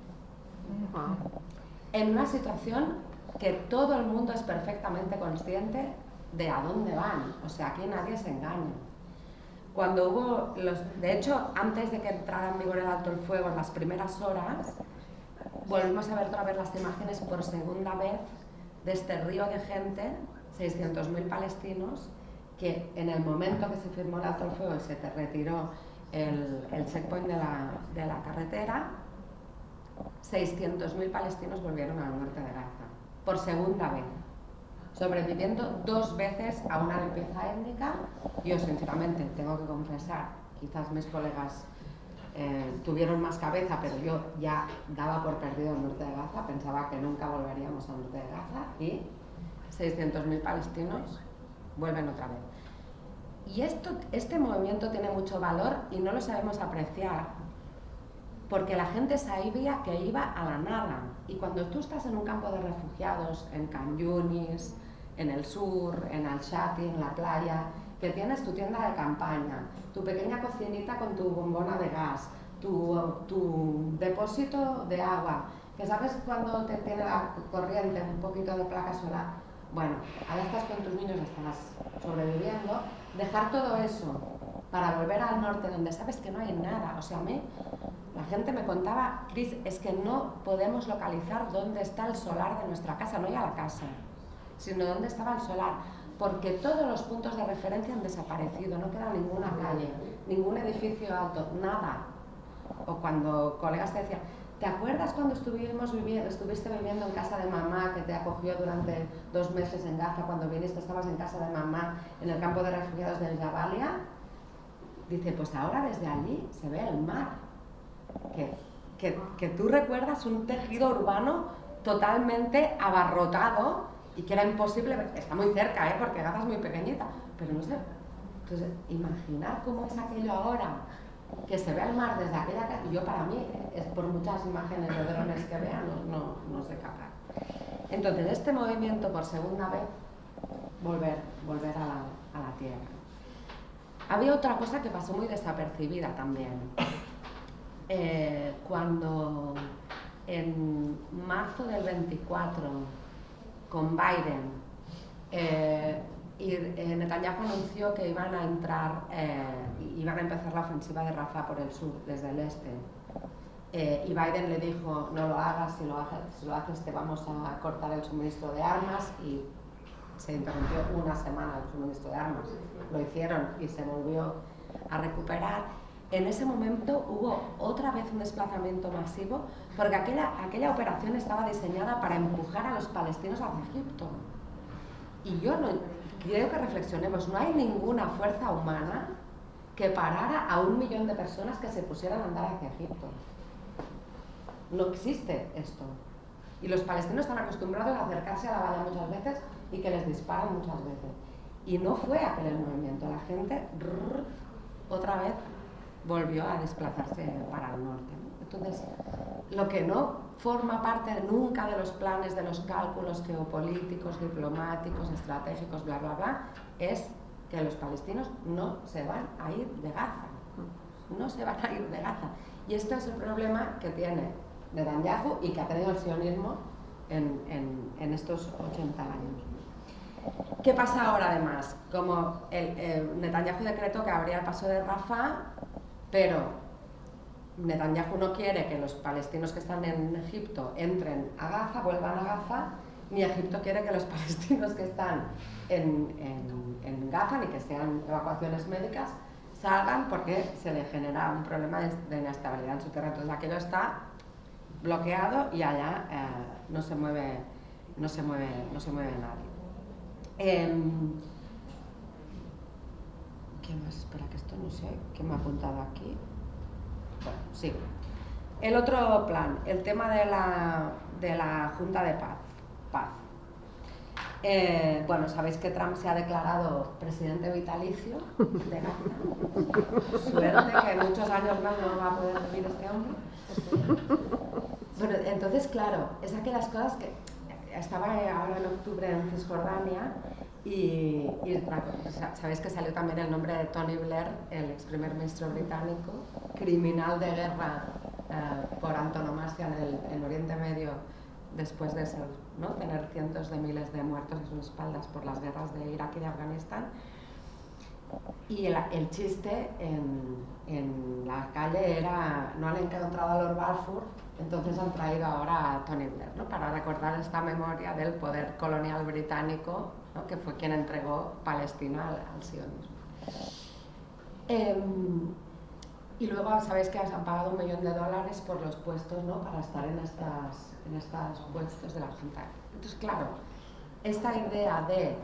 En una situación que todo el mundo es perfectamente consciente de a dónde van, o sea, aquí nadie se engaña. Cuando hubo de hecho, antes de que entrara en vigor el alto el fuego, en las primeras horas, volvimos a ver otra vez las imágenes por segunda vez de este río de gente, 600.000 palestinos, que en el momento que se firmó el alto el fuego y se retiró el checkpoint de la carretera, 600.000 palestinos volvieron al norte de Gaza, por segunda vez, sobreviviendo 2 veces a una limpieza étnica. Yo sinceramente tengo que confesar, quizás mis colegas tuvieron más cabeza, pero yo ya daba por perdido el norte de Gaza, pensaba que nunca volveríamos al norte de Gaza, y 600.000 palestinos vuelven otra vez. Y este movimiento tiene mucho valor y no lo sabemos apreciar, porque la gente sabía que iba a la nada. Y cuando tú estás en un campo de refugiados, en Khan Yunis, en el sur, en Al-Shati, en la playa, que tienes tu tienda de campaña, tu pequeña cocinita con tu bombona de gas, tu depósito de agua, que sabes cuando te tiene la corriente, un poquito de placa solar, bueno, ahora estás con tus niños, estás sobreviviendo, dejar todo eso para volver al norte donde sabes que no hay nada. O sea, a mí la gente me contaba, Cris, es que no podemos localizar dónde está el solar de nuestra casa, no ya la casa, sino dónde estaba el solar, porque todos los puntos de referencia han desaparecido, no queda ninguna calle, ningún edificio alto, nada. O cuando colegas te decían, ¿te acuerdas cuando estuviste viviendo en casa de mamá, que te acogió durante 2 meses en Gaza, cuando viniste, estabas en casa de mamá, en el campo de refugiados del Jabalia? Dice, pues ahora desde allí se ve el mar. Que tú recuerdas un tejido urbano totalmente abarrotado y que era imposible ver. Está muy cerca, porque Gaza es muy pequeñita, pero no sé. Entonces, imaginar cómo es aquello ahora, que se ve el mar desde aquella casa. Y yo, para mí, es por muchas imágenes de drones que vea, no soy capaz. Entonces, este movimiento por segunda vez, volver a la tierra. Había otra cosa que pasó muy desapercibida también. Cuando en marzo del 24, con Biden, Netanyahu anunció que iban a empezar la ofensiva de Rafah por el sur, desde el este. Y Biden le dijo, no lo hagas, si lo haces te vamos a cortar el suministro de armas, y se interrumpió una semana el suministro de armas. Lo hicieron y se volvió a recuperar. En ese momento hubo otra vez un desplazamiento masivo, porque aquella operación estaba diseñada para empujar a los palestinos hacia Egipto. Y yo quiero que reflexionemos, no hay ninguna fuerza humana que parara a 1 millón de personas que se pusieran a andar hacia Egipto. No existe esto. Y los palestinos están acostumbrados a acercarse a la valla muchas veces y que les disparan muchas veces. Y no fue aquel el movimiento, la gente otra vez volvió a desplazarse para el norte, ¿no? Entonces, lo que no forma parte nunca de los planes, de los cálculos geopolíticos, diplomáticos, estratégicos, bla, bla, bla, es que los palestinos no se van a ir de Gaza. No se van a ir de Gaza. Y esto es el problema que tiene Netanyahu y que ha tenido el sionismo en estos 80 años. ¿Qué pasa ahora además? Como Netanyahu decretó que habría el paso de Rafah, pero Netanyahu no quiere que los palestinos que están en Egipto entren a Gaza, vuelvan a Gaza, ni Egipto quiere que los palestinos que están en Gaza, ni que sean evacuaciones médicas, salgan, porque se le genera un problema de inestabilidad en su tierra. Entonces aquello está bloqueado y allá no se mueve nadie. ¿Qué más? Espera, que esto no sé qué me ha apuntado aquí. Bueno, sí. El otro plan, el tema de la Junta de Paz. Bueno, sabéis que Trump se ha declarado presidente vitalicio de Gaza. Suerte que muchos años más no va a poder vivir este hombre. Bueno, entonces, claro, es aquellas cosas que estaba ahora en octubre en Cisjordania y sabéis que salió también el nombre de Tony Blair, el ex primer ministro británico, criminal de guerra por antonomasia en Oriente Medio, después de ser, ¿no?, tener cientos de miles de muertos a sus espaldas por las guerras de Irak y de Afganistán. Y el chiste en la calle era, no han encontrado a Lord Balfour, entonces han traído ahora a Tony Blair, ¿no?, para recordar esta memoria del poder colonial británico, ¿no?, que fue quien entregó Palestina al sionismo. Y luego sabéis que han pagado $1 millón por los puestos, ¿no?, para estar en estos puestos de la Junta. Entonces, claro, esta idea de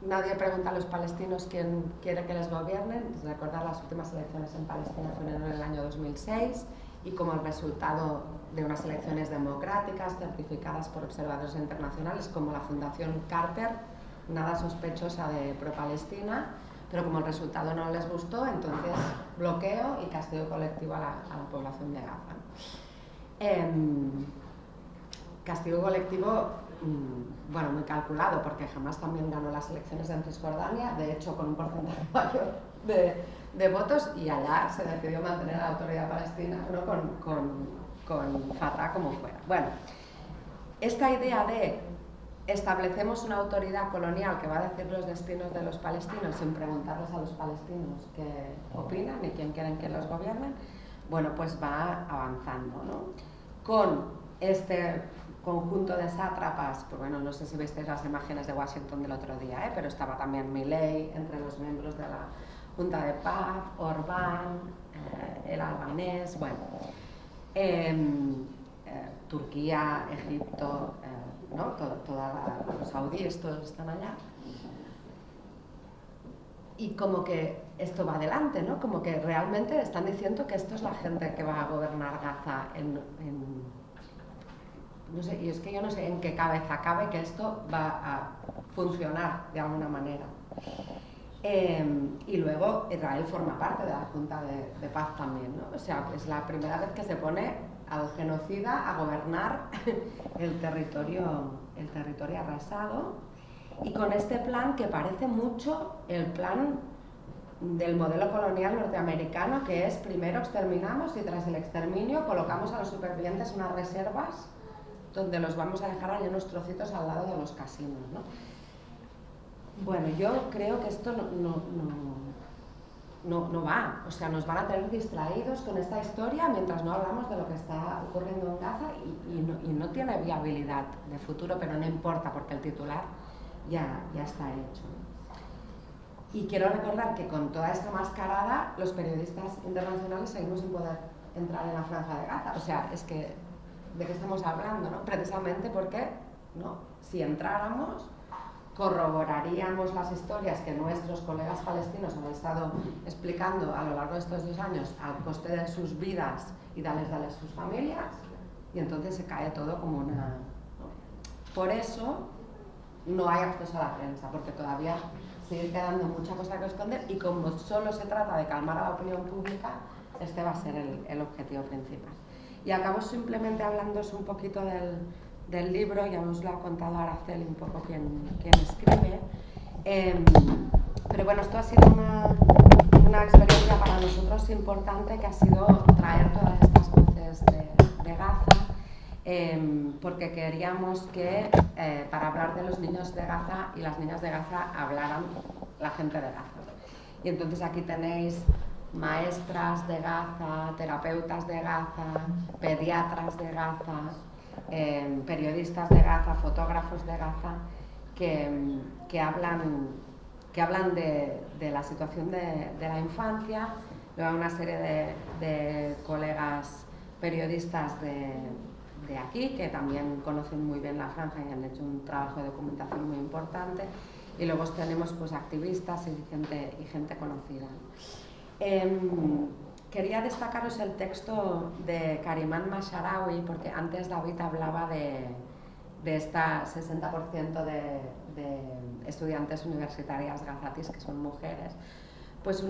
nadie pregunta a los palestinos quién quiere que les gobiernen. Recordar las últimas elecciones en Palestina fueron en el año 2006 y como el resultado de unas elecciones democráticas certificadas por observadores internacionales como la Fundación Carter, nada sospechosa de pro-Palestina, pero como el resultado no les gustó, entonces bloqueo y castigo colectivo a la población de Gaza. Castigo colectivo, bueno, muy calculado, porque Hamas también ganó las elecciones en Cisjordania, de hecho con un porcentaje mayor de votos, y allá se decidió mantener la autoridad palestina, ¿no?, con Fatah como fuera. Bueno, esta idea de establecemos una autoridad colonial que va a decir los destinos de los palestinos sin preguntarles a los palestinos qué opinan y quién quieren que los gobiernen, bueno, pues va avanzando, ¿no? Con este conjunto de sátrapas, pues bueno, no sé si visteis las imágenes de Washington del otro día, pero estaba también Milei entre los miembros de la Junta de Paz, Orbán, el albanés, bueno, Turquía, Egipto, ¿no?, los saudíes, todos están allá. Y como que esto va adelante, ¿no?, como que realmente están diciendo que esto es la gente que va a gobernar Gaza no sé, y es que yo no sé en qué cabeza cabe que esto va a funcionar de alguna manera. Y luego Israel forma parte de la Junta de Paz también, ¿no? O sea, es la primera vez que se pone al genocida a gobernar el territorio arrasado, y con este plan que parece mucho el plan del modelo colonial norteamericano, que es primero exterminamos y tras el exterminio colocamos a los supervivientes en unas reservas donde los vamos a dejar en unos trocitos al lado de los casinos, ¿no? Bueno, yo creo que esto no va, o sea, nos van a tener distraídos con esta historia mientras no hablamos de lo que está ocurriendo en Gaza y no tiene viabilidad de futuro, pero no importa porque el titular ya está hecho. Y quiero recordar que con toda esta mascarada los periodistas internacionales seguimos sin poder entrar en la Franja de Gaza, o sea, es que ¿de qué estamos hablando, no? Precisamente porque, ¿no?, si entráramos corroboraríamos las historias que nuestros colegas palestinos han estado explicando a lo largo de estos 2 años al coste de sus vidas y darles sus familias, y entonces se cae todo como una... ¿no? Por eso no hay acceso a la prensa, porque todavía sigue quedando mucha cosa que esconder, y como solo se trata de calmar a la opinión pública, este va a ser el objetivo principal. Y acabo simplemente hablándoos un poquito del libro, ya os lo ha contado Araceli un poco quién escribe, pero bueno, esto ha sido una experiencia para nosotros importante, que ha sido traer todas estas voces de Gaza, porque queríamos que para hablar de los niños de Gaza y las niñas de Gaza hablaran la gente de Gaza. Y entonces aquí tenéis maestras de Gaza, terapeutas de Gaza, pediatras de Gaza, periodistas de Gaza, fotógrafos de Gaza, que hablan de la situación de la infancia. Luego hay una serie de colegas periodistas de aquí que también conocen muy bien la franja y han hecho un trabajo de documentación muy importante. Y luego tenemos pues activistas y gente conocida. Quería destacaros el texto de Kariman Masharawi, porque antes David hablaba de esta 60% de estudiantes universitarias gazatíes que son mujeres. Pues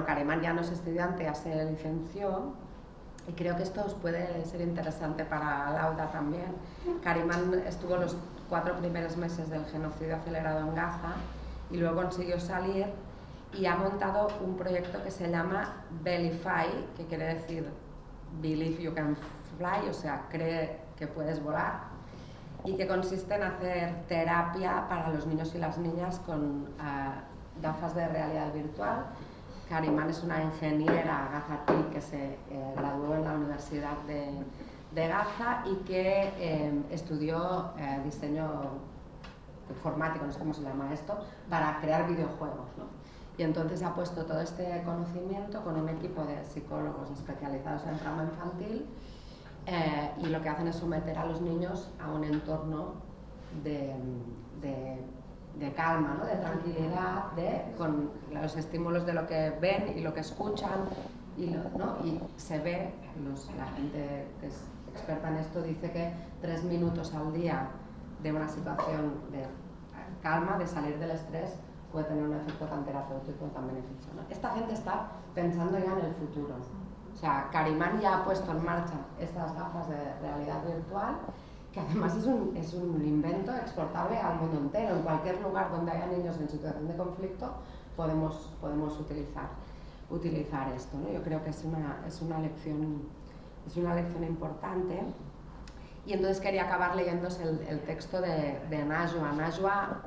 Kariman ya no es estudiante, ya se licenció, y creo que esto os puede ser interesante para Lauda también. Kariman estuvo los 4 primeros meses del genocidio acelerado en Gaza y luego consiguió salir y ha montado un proyecto que se llama Bellyfly, que quiere decir Believe You Can Fly, o sea, cree que puedes volar, y que consiste en hacer terapia para los niños y las niñas con gafas de realidad virtual. Kariman es una ingeniera gazatí que se graduó en la Universidad de Gaza y que estudió diseño informático, no sé cómo se llama esto, para crear videojuegos, ¿no? Y entonces ha puesto todo este conocimiento con un equipo de psicólogos especializados en trauma infantil, y lo que hacen es someter a los niños a un entorno de calma, ¿no?, de tranquilidad, con los estímulos de lo que ven y lo que escuchan, ¿no? Y se ve, la gente que es experta en esto dice que 3 minutos al día de una situación de calma, de salir del estrés, puede tener un efecto tan terapéutico, tan beneficioso, ¿no? Esta gente está pensando ya en el futuro. O sea, Kariman ya ha puesto en marcha estas gafas de realidad virtual, que además es un invento exportable al mundo entero. En cualquier lugar donde haya niños en situación de conflicto podemos utilizar esto, ¿no? Yo creo que es una lección importante. Y entonces quería acabar leyéndose el texto de Najwa. Najwa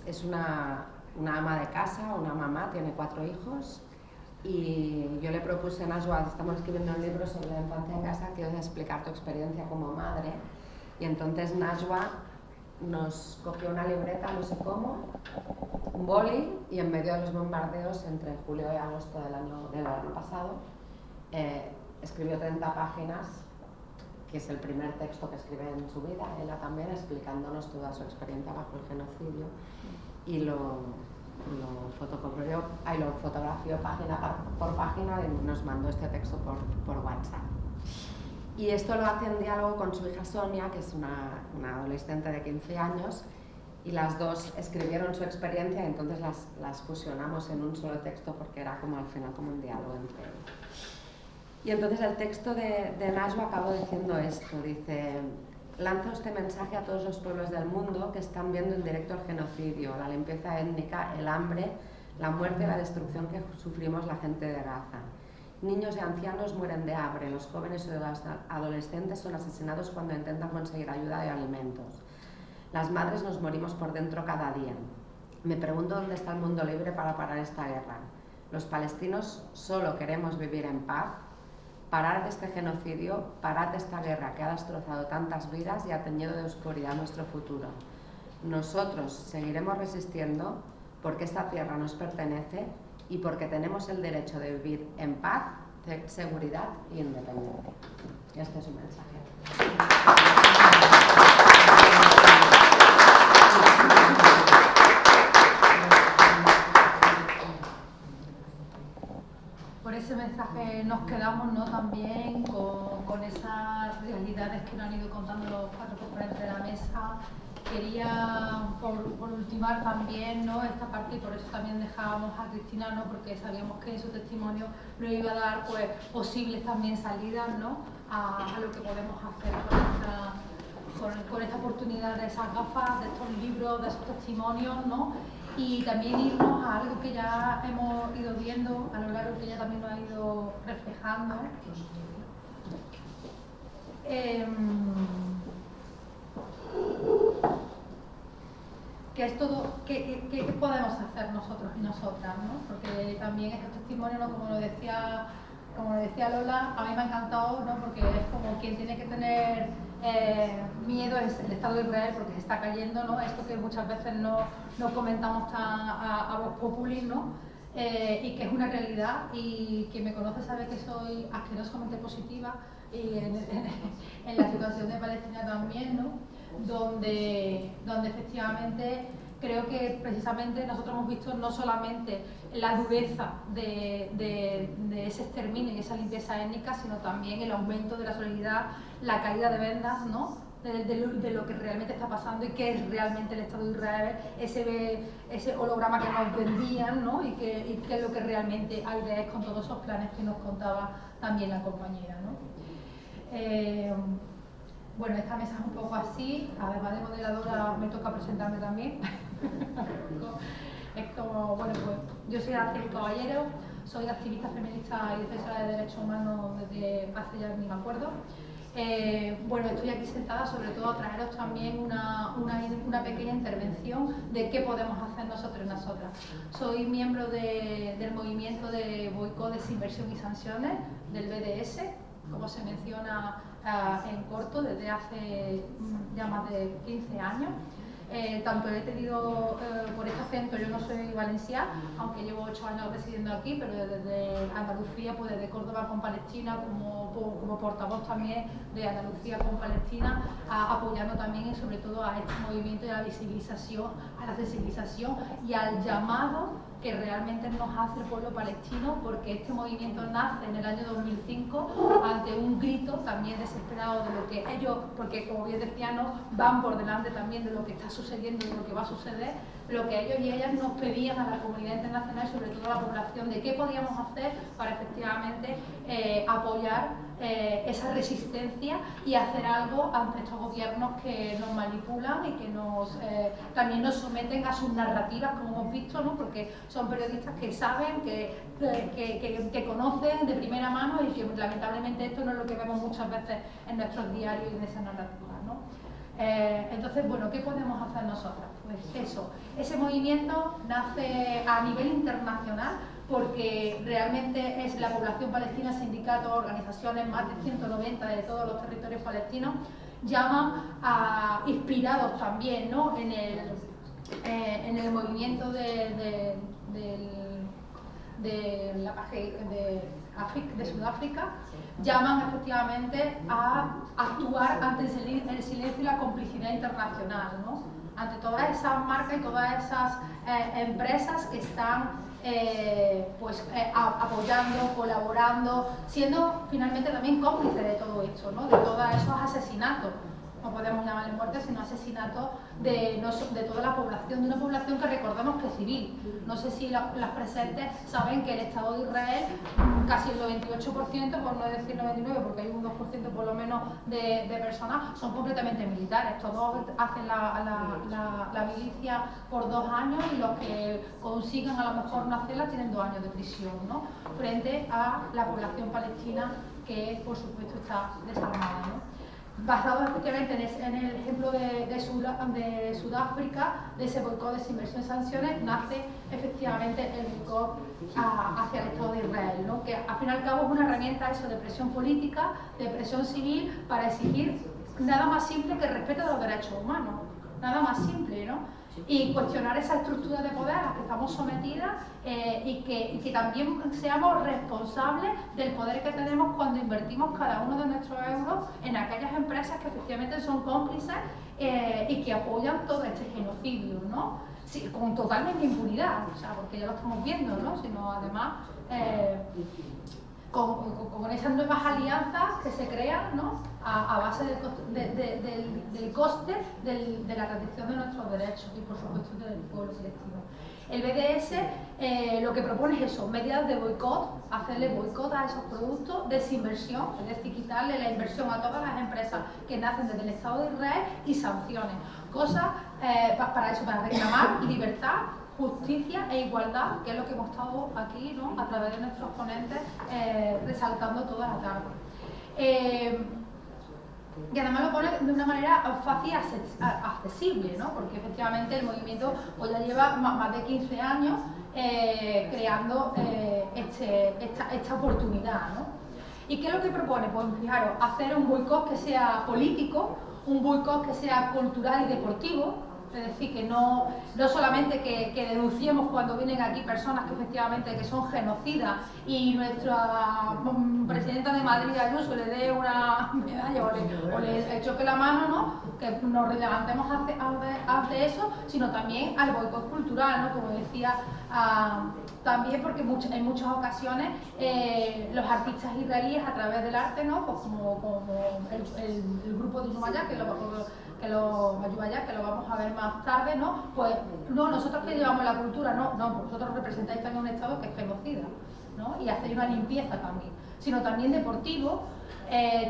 es una ama de casa, una mamá, tiene 4 hijos, y yo le propuse a Najwa, estamos escribiendo un libro sobre la infancia en Gaza, quiero explicar tu experiencia como madre, y entonces Najwa nos cogió una libreta, no sé cómo, un boli, y en medio de los bombardeos entre julio y agosto del año pasado, escribió 30 páginas, que es el primer texto que escribe en su vida, ella también, explicándonos toda su experiencia bajo el genocidio, y lo fotografió página por página y nos mandó este texto por WhatsApp. Y esto lo hace en diálogo con su hija Sonia, que es una adolescente de 15 años, y las dos escribieron su experiencia y entonces las fusionamos en un solo texto porque era como al final como un diálogo entre ellos. Y entonces el texto de Najwa acabó diciendo esto, dice: lanzo este mensaje a todos los pueblos del mundo que están viendo en directo el genocidio, la limpieza étnica, el hambre, la muerte y la destrucción que sufrimos la gente de Gaza. Niños y ancianos mueren de hambre, los jóvenes y los adolescentes son asesinados cuando intentan conseguir ayuda y alimentos. Las madres nos morimos por dentro cada día. Me pregunto dónde está el mundo libre para parar esta guerra. Los palestinos solo queremos vivir en paz. Parar de este genocidio, parar de esta guerra que ha destrozado tantas vidas y ha teñido de oscuridad nuestro futuro. Nosotros seguiremos resistiendo porque esta tierra nos pertenece y porque tenemos el derecho de vivir en paz, seguridad e independencia. Este es un mensaje.
Por ese mensaje nos quedamos, ¿no?, también con esas realidades que nos han ido contando los 4 componentes de la mesa. Quería, por ultimar también, ¿no?, esta parte, y por eso también dejábamos a Cristina, ¿no?, porque sabíamos que su testimonio nos iba a dar, pues, posibles también salidas, ¿no?, a lo que podemos hacer con esta oportunidad de esas gafas, de estos libros, de esos testimonios, ¿no? Y también irnos a algo que ya hemos ido viendo a lo largo, que ella también nos ha ido reflejando. Que es todo, ¿qué podemos hacer nosotros y nosotras, ¿no? Porque también estos testimonios, ¿no?, como lo decía Lola, a mí me ha encantado, ¿no?, porque es como quien tiene que tener miedo es el Estado de Israel, porque se está cayendo, ¿no?, esto que muchas veces no comentamos tan a voz populi, ¿no?, y que es una realidad, y quien me conoce sabe que soy asquerosamente positiva, y en la situación de Palestina también, ¿no?, donde efectivamente creo que precisamente nosotros hemos visto no solamente la dureza de ese exterminio y esa limpieza étnica, sino también el aumento de la solidaridad, la caída de vendas, ¿no?, de lo que realmente está pasando y qué es realmente el Estado de Israel, ese holograma que nos vendían, ¿no?, y qué es lo que realmente hay de con todos esos planes que nos contaba también la compañera, ¿no? Bueno, esta mesa es un poco así, además de moderadora me toca presentarme también. Es como, bueno, pues yo soy Araceli Caballero, soy activista feminista y defensora de derechos humanos desde hace ya ni me acuerdo. Bueno, estoy aquí sentada sobre todo a traeros también una pequeña intervención de qué podemos hacer nosotros y nosotras. Soy miembro del movimiento de boicot, desinversión y sanciones del BDS, como se menciona en corto, desde hace ya más de 15 años. Tanto he tenido, por este acento, yo no soy valenciana, aunque llevo 8 años residiendo aquí, pero desde Andalucía, pues desde Córdoba con Palestina, como portavoz también de Andalucía con Palestina, apoyando también y sobre todo a este movimiento y a la visibilización, a la sensibilización y al llamado que realmente nos hace el pueblo palestino, porque este movimiento nace en el año 2005 ante un grito también desesperado de lo que ellos, porque como bien decía, ¿no?, van por delante también de lo que está sucediendo, de lo que va a suceder, lo que ellos y ellas nos pedían a la comunidad internacional, sobre todo a la población, de qué podíamos hacer para efectivamente apoyar esa resistencia y hacer algo ante estos gobiernos que nos manipulan y que también nos someten a sus narrativas, como hemos visto, ¿no?, porque son periodistas que saben, que conocen de primera mano, y que lamentablemente esto no es lo que vemos muchas veces en nuestros diarios y en esas narrativas, ¿no? Entonces, bueno, ¿qué podemos hacer nosotras? Pues eso, ese movimiento nace a nivel internacional porque realmente es la población palestina, sindicatos, organizaciones, más de 190 de todos los territorios palestinos, llaman inspirados también, ¿no?, en el movimiento de Sudáfrica, llaman efectivamente a actuar ante el silencio y la complicidad internacional, ¿no?, ante todas esas marcas y todas esas empresas que están apoyando, colaborando, siendo finalmente también cómplices de todo esto, ¿no?, de todos esos asesinatos. no podemos llamarle muerte, sino asesinato de toda la población, de una población que recordemos que es civil. No sé si las presentes saben que el Estado de Israel, casi el 98%, por no decir 99%, porque hay un 2% por lo menos de personas, son completamente militares. Todos hacen la milicia por 2 años y los que consigan a lo mejor no hacerla tienen 2 años de prisión, ¿no? Frente a la población palestina que, por supuesto, está desarmada, ¿no? Basado efectivamente en el ejemplo de Sudáfrica, de ese boicot, desinversión y sanciones, nace efectivamente el boicot hacia el Estado de Israel, ¿no? Que al fin y al cabo es una herramienta eso, de presión política, de presión civil, para exigir nada más simple que el respeto de los derechos humanos, nada más simple, ¿no? Y cuestionar esa estructura de poder a la que estamos sometidas y que también seamos responsables del poder que tenemos cuando invertimos cada uno de nuestros euros en aquellas empresas que efectivamente son cómplices y que apoyan todo este genocidio, ¿no? Sí, con totalmente impunidad, o sea, porque ya lo estamos viendo, ¿no? Sino además con esas nuevas alianzas que se crean, ¿no? A base del coste de la restricción de nuestros derechos y, por supuesto, del pueblo selectivo. El BDS lo que propone es eso, medidas de boicot, hacerle boicot a esos productos, desinversión, es decir, quitarle la inversión a todas las empresas que nacen desde el Estado de Israel y sanciones. Cosas para eso, para reclamar libertad, justicia e igualdad, que es lo que hemos estado aquí, ¿no? A través de nuestros ponentes resaltando toda la tarde. Y además lo pone de una manera fácil y accesible, ¿no? Porque efectivamente el movimiento pues, ya lleva más de 15 años creando esta oportunidad, ¿no? ¿Y qué es lo que propone? Pues fijaros, hacer un boicot que sea político, un boicot que sea cultural y deportivo. Es decir, que no solamente que denunciemos cuando vienen aquí personas que efectivamente que son genocidas y nuestra presidenta de Madrid, Ayuso, le dé una medalla o le choque la mano, ¿no? Que nos levantemos ante eso, sino también al boicot cultural, ¿no? Como decía, también porque en muchas ocasiones los artistas israelíes a través del arte, ¿no? Pues como el grupo de Yumaya, que lo vamos a ver más tarde, ¿no? Pues no, nosotros que llevamos la cultura, no, vosotros representáis también un Estado que es genocida, ¿no? Y hacéis una limpieza también, sino también deportivo,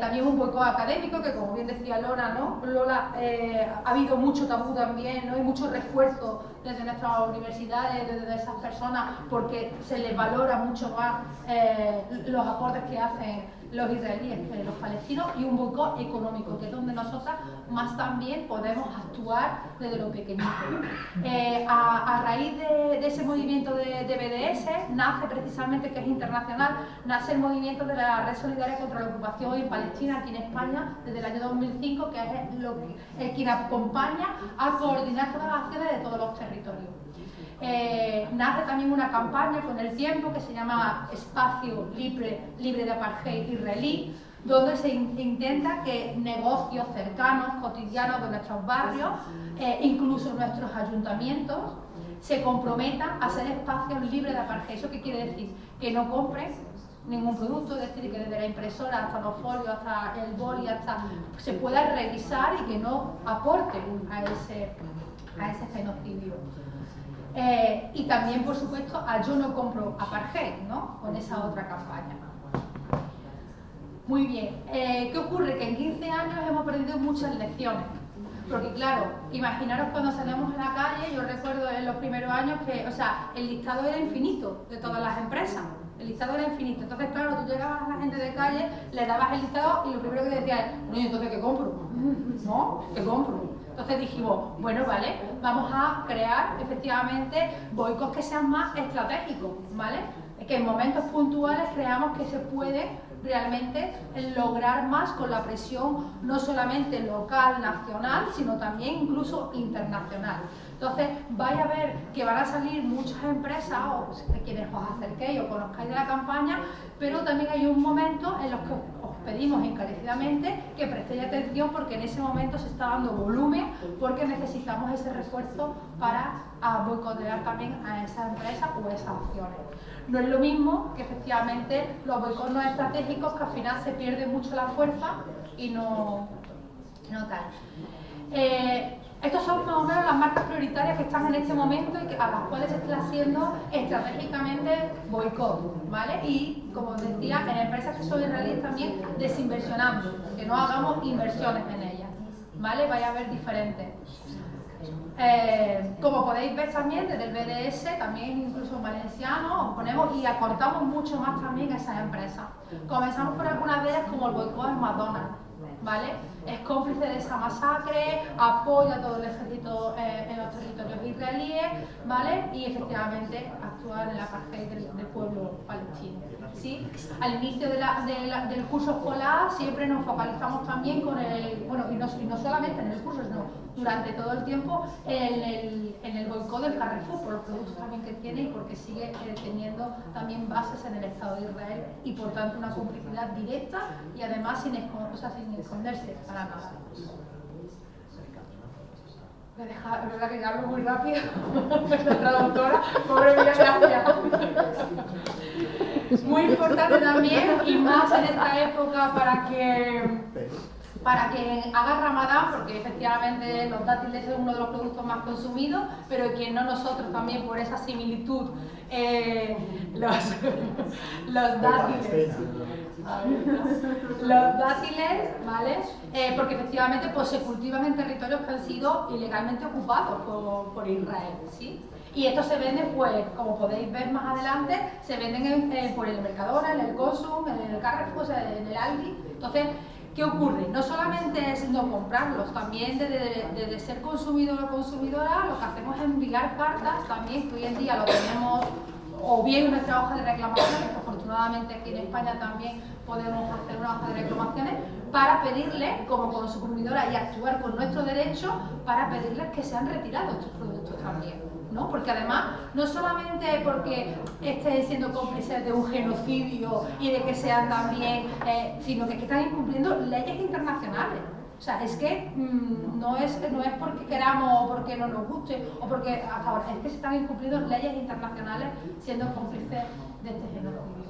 también un boicot académico, que como bien decía Lola, ¿no? Ha habido mucho tabú también, ¿no? Y mucho refuerzo desde nuestras universidades, desde esas personas, porque se les valora mucho más los aportes que hacen los israelíes que los palestinos, y un boicot económico, que es donde nosotras más también podemos actuar desde lo pequeñito. A raíz de ese movimiento de BDS, nace precisamente, que es internacional, nace el movimiento de la Red Solidaria contra la Ocupación en Palestina, aquí en España, desde el año 2005, que es quien acompaña a coordinar todas las acciones de todos los territorios. Nace también una campaña con el tiempo que se llama Espacio Libre de Apartheid Israelí, donde se intenta que negocios cercanos, cotidianos de nuestros barrios, incluso nuestros ayuntamientos, se comprometan a ser espacios libres de apartheid. ¿Eso qué quiere decir? Que no compren ningún producto, es decir, que desde la impresora hasta los folios, hasta el boli, se pueda revisar y que no aporten a ese genocidio. Y también, por supuesto, a Yo no compro apartheid, ¿no? Con esa otra campaña. Muy bien. ¿Qué ocurre? Que en 15 años hemos aprendido muchas lecciones. Porque claro, imaginaros cuando salíamos a la calle, yo recuerdo en los primeros años que, o sea, el listado era infinito de todas las empresas. El listado era infinito. Entonces, claro, tú llegabas a la gente de calle, le dabas el listado y lo primero que decías es, no, ¿y entonces qué compro? ¿No? ¿Qué compro? Entonces dijimos, bueno, vale, vamos a crear efectivamente boicots que sean más estratégicos, ¿vale? Que en momentos puntuales creamos que se puede realmente lograr más con la presión no solamente local, nacional, sino también incluso internacional. Entonces vais a ver que van a salir muchas empresas, o quienes os acerquéis o conozcáis de la campaña, pero también hay un momento en los que os pedimos encarecidamente que prestéis atención, porque en ese momento se está dando volumen, porque necesitamos ese refuerzo para boicotear también a esas empresas o esas acciones. No es lo mismo que efectivamente los boicots no estratégicos, que al final se pierde mucho la fuerza y no no tal. Estas son más o menos las marcas prioritarias que están en este momento y a las cuales se está haciendo estratégicamente boicot, ¿vale? Y, como decía, en empresas que son israelíes también desinversionando, que no hagamos inversiones en ellas, ¿vale? Vaya a haber diferentes. Como podéis ver también desde el BDS, también incluso en valenciano, os ponemos y acortamos mucho más también a esas empresas. Comenzamos por algunas de ellas como el boicot en McDonald's, ¿vale? Es cómplice de esa masacre, apoya a todo el ejército en los territorios israelíes, ¿vale? Y efectivamente actúa en la apartheid del pueblo palestino, ¿sí? Al inicio del curso escolar siempre nos focalizamos también con el, bueno, y no solamente en el curso, sino durante todo el tiempo en el boicot del Carrefour, por los productos también que tiene y porque sigue teniendo también bases en el Estado de Israel y por tanto una complicidad directa y además sin esconderse para nada. Me deja, es verdad que hablo muy rápido, nuestra traductora, pobre mía, gracias. Muy importante también, y más en esta época para que haga Ramadán, porque efectivamente los dátiles es uno de los productos más consumidos, pero quien no nosotros también por esa similitud, los dátiles, ¿vale? Porque efectivamente pues, se cultivan en territorios que han sido ilegalmente ocupados por Israel, ¿sí? Y estos se venden, pues, como podéis ver más adelante, se venden por el Mercadona, en el Consum, en el Carrefour, en el Aldi. Entonces, ¿qué ocurre? No solamente es no comprarlos, también desde ser consumidor o consumidora, lo que hacemos es enviar cartas también, que hoy en día lo tenemos o bien en nuestra hoja de reclamaciones, que afortunadamente aquí en España también podemos hacer una hoja de reclamaciones, para pedirles, como consumidora y actuar con nuestro derecho, para pedirles que sean retirados estos productos también, ¿no? Porque además, no solamente porque estén siendo cómplices de un genocidio y de que sean también, sino que están incumpliendo leyes internacionales. O sea, es que no es porque queramos o porque no nos guste o porque hasta ahora, es que se están incumpliendo leyes internacionales siendo cómplices de este genocidio.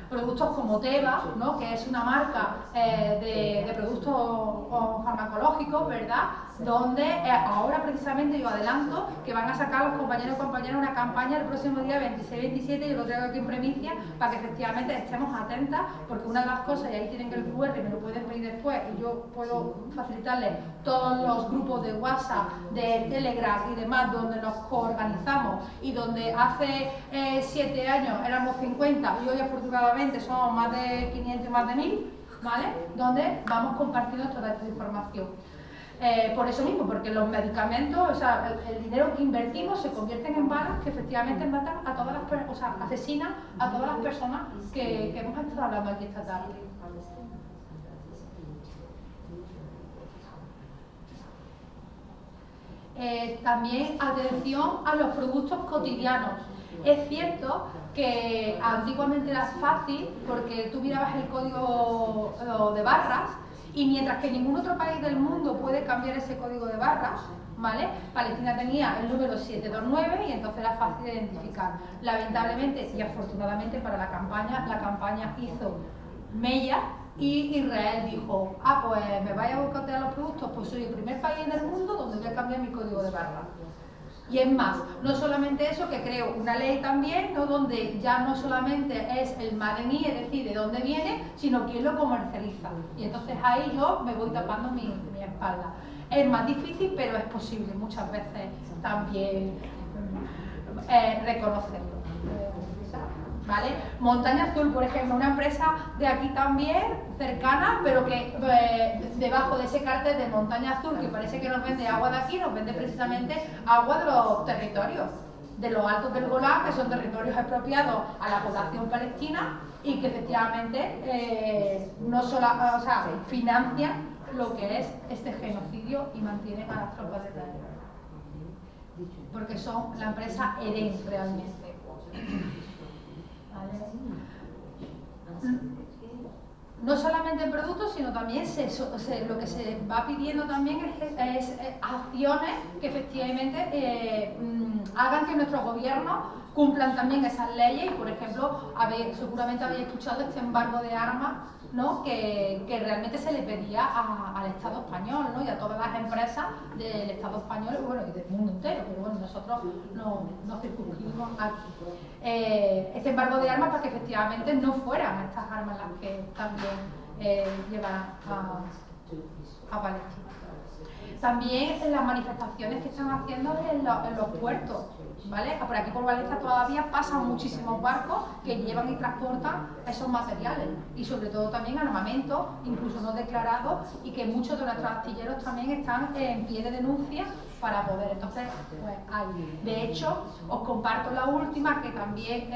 Productos como Teva, ¿no? Que es una marca de productos farmacológicos, ¿verdad? Donde ahora precisamente yo adelanto que van a sacar los compañeros y compañeras una campaña el próximo día 26-27, yo lo traigo aquí en primicia, para que efectivamente estemos atentas, porque una de las cosas, y ahí tienen el QR, me lo pueden pedir después, y yo puedo facilitarles todos los grupos de WhatsApp, de Telegram y demás, donde nos coorganizamos, y donde hace 7 años éramos 50, y hoy afortunadamente somos más de 500 y más de 1000, ¿vale? Donde vamos compartiendo toda esta información. Por eso mismo, porque los medicamentos, o sea, el dinero que invertimos se convierten en balas que efectivamente matan a todas las personas, o sea, asesinan a todas las personas que hemos estado hablando aquí esta tarde. También atención a los productos cotidianos. Es cierto que antiguamente era fácil porque tú mirabas el código de barras y mientras que ningún otro país del mundo puede cambiar ese código de barras, ¿vale? Palestina tenía el número 729 y entonces era fácil de identificar. Lamentablemente y afortunadamente para la campaña hizo mella y Israel dijo, pues me vaya a boicotear los productos, pues soy el primer país en el mundo donde voy a cambiar mi código de barras. Y es más, no solamente eso, que creo una ley también, ¿no? Donde ya no solamente es el Madení, es decir, de dónde viene, sino quién lo comercializa. Y entonces ahí yo me voy tapando mi espalda. Es más difícil, pero es posible muchas veces también reconocerlo. ¿Vale? Montaña Azul, por ejemplo, una empresa de aquí también, cercana, pero que debajo de ese cartel de Montaña Azul, que parece que nos vende agua de aquí, nos vende precisamente agua de los territorios, de los altos del Golán, que son territorios expropiados a la población palestina y que efectivamente no solo, o sea, financian lo que es este genocidio y mantienen a las tropas de Israel. Porque son la empresa Eren realmente. No solamente en productos, sino también lo que se va pidiendo también es acciones que efectivamente hagan que nuestros gobiernos cumplan también esas leyes. Y por ejemplo, seguramente habéis escuchado este embargo de armas ¿no? que realmente se le pedía al Estado español, ¿no? Y a todas las empresas del Estado español y del mundo entero, pero bueno, nosotros nos circunscribimos aquí. Este embargo de armas para que efectivamente no fueran estas armas las que también llevan a Palestina. También en las manifestaciones que están haciendo en los puertos, ¿vale? Por aquí por Valencia todavía pasan muchísimos barcos que llevan y transportan esos materiales y sobre todo también armamento, incluso no declarados, y que muchos de nuestros astilleros también están en pie de denuncia para poder, entonces, pues hay. De hecho, os comparto la última que también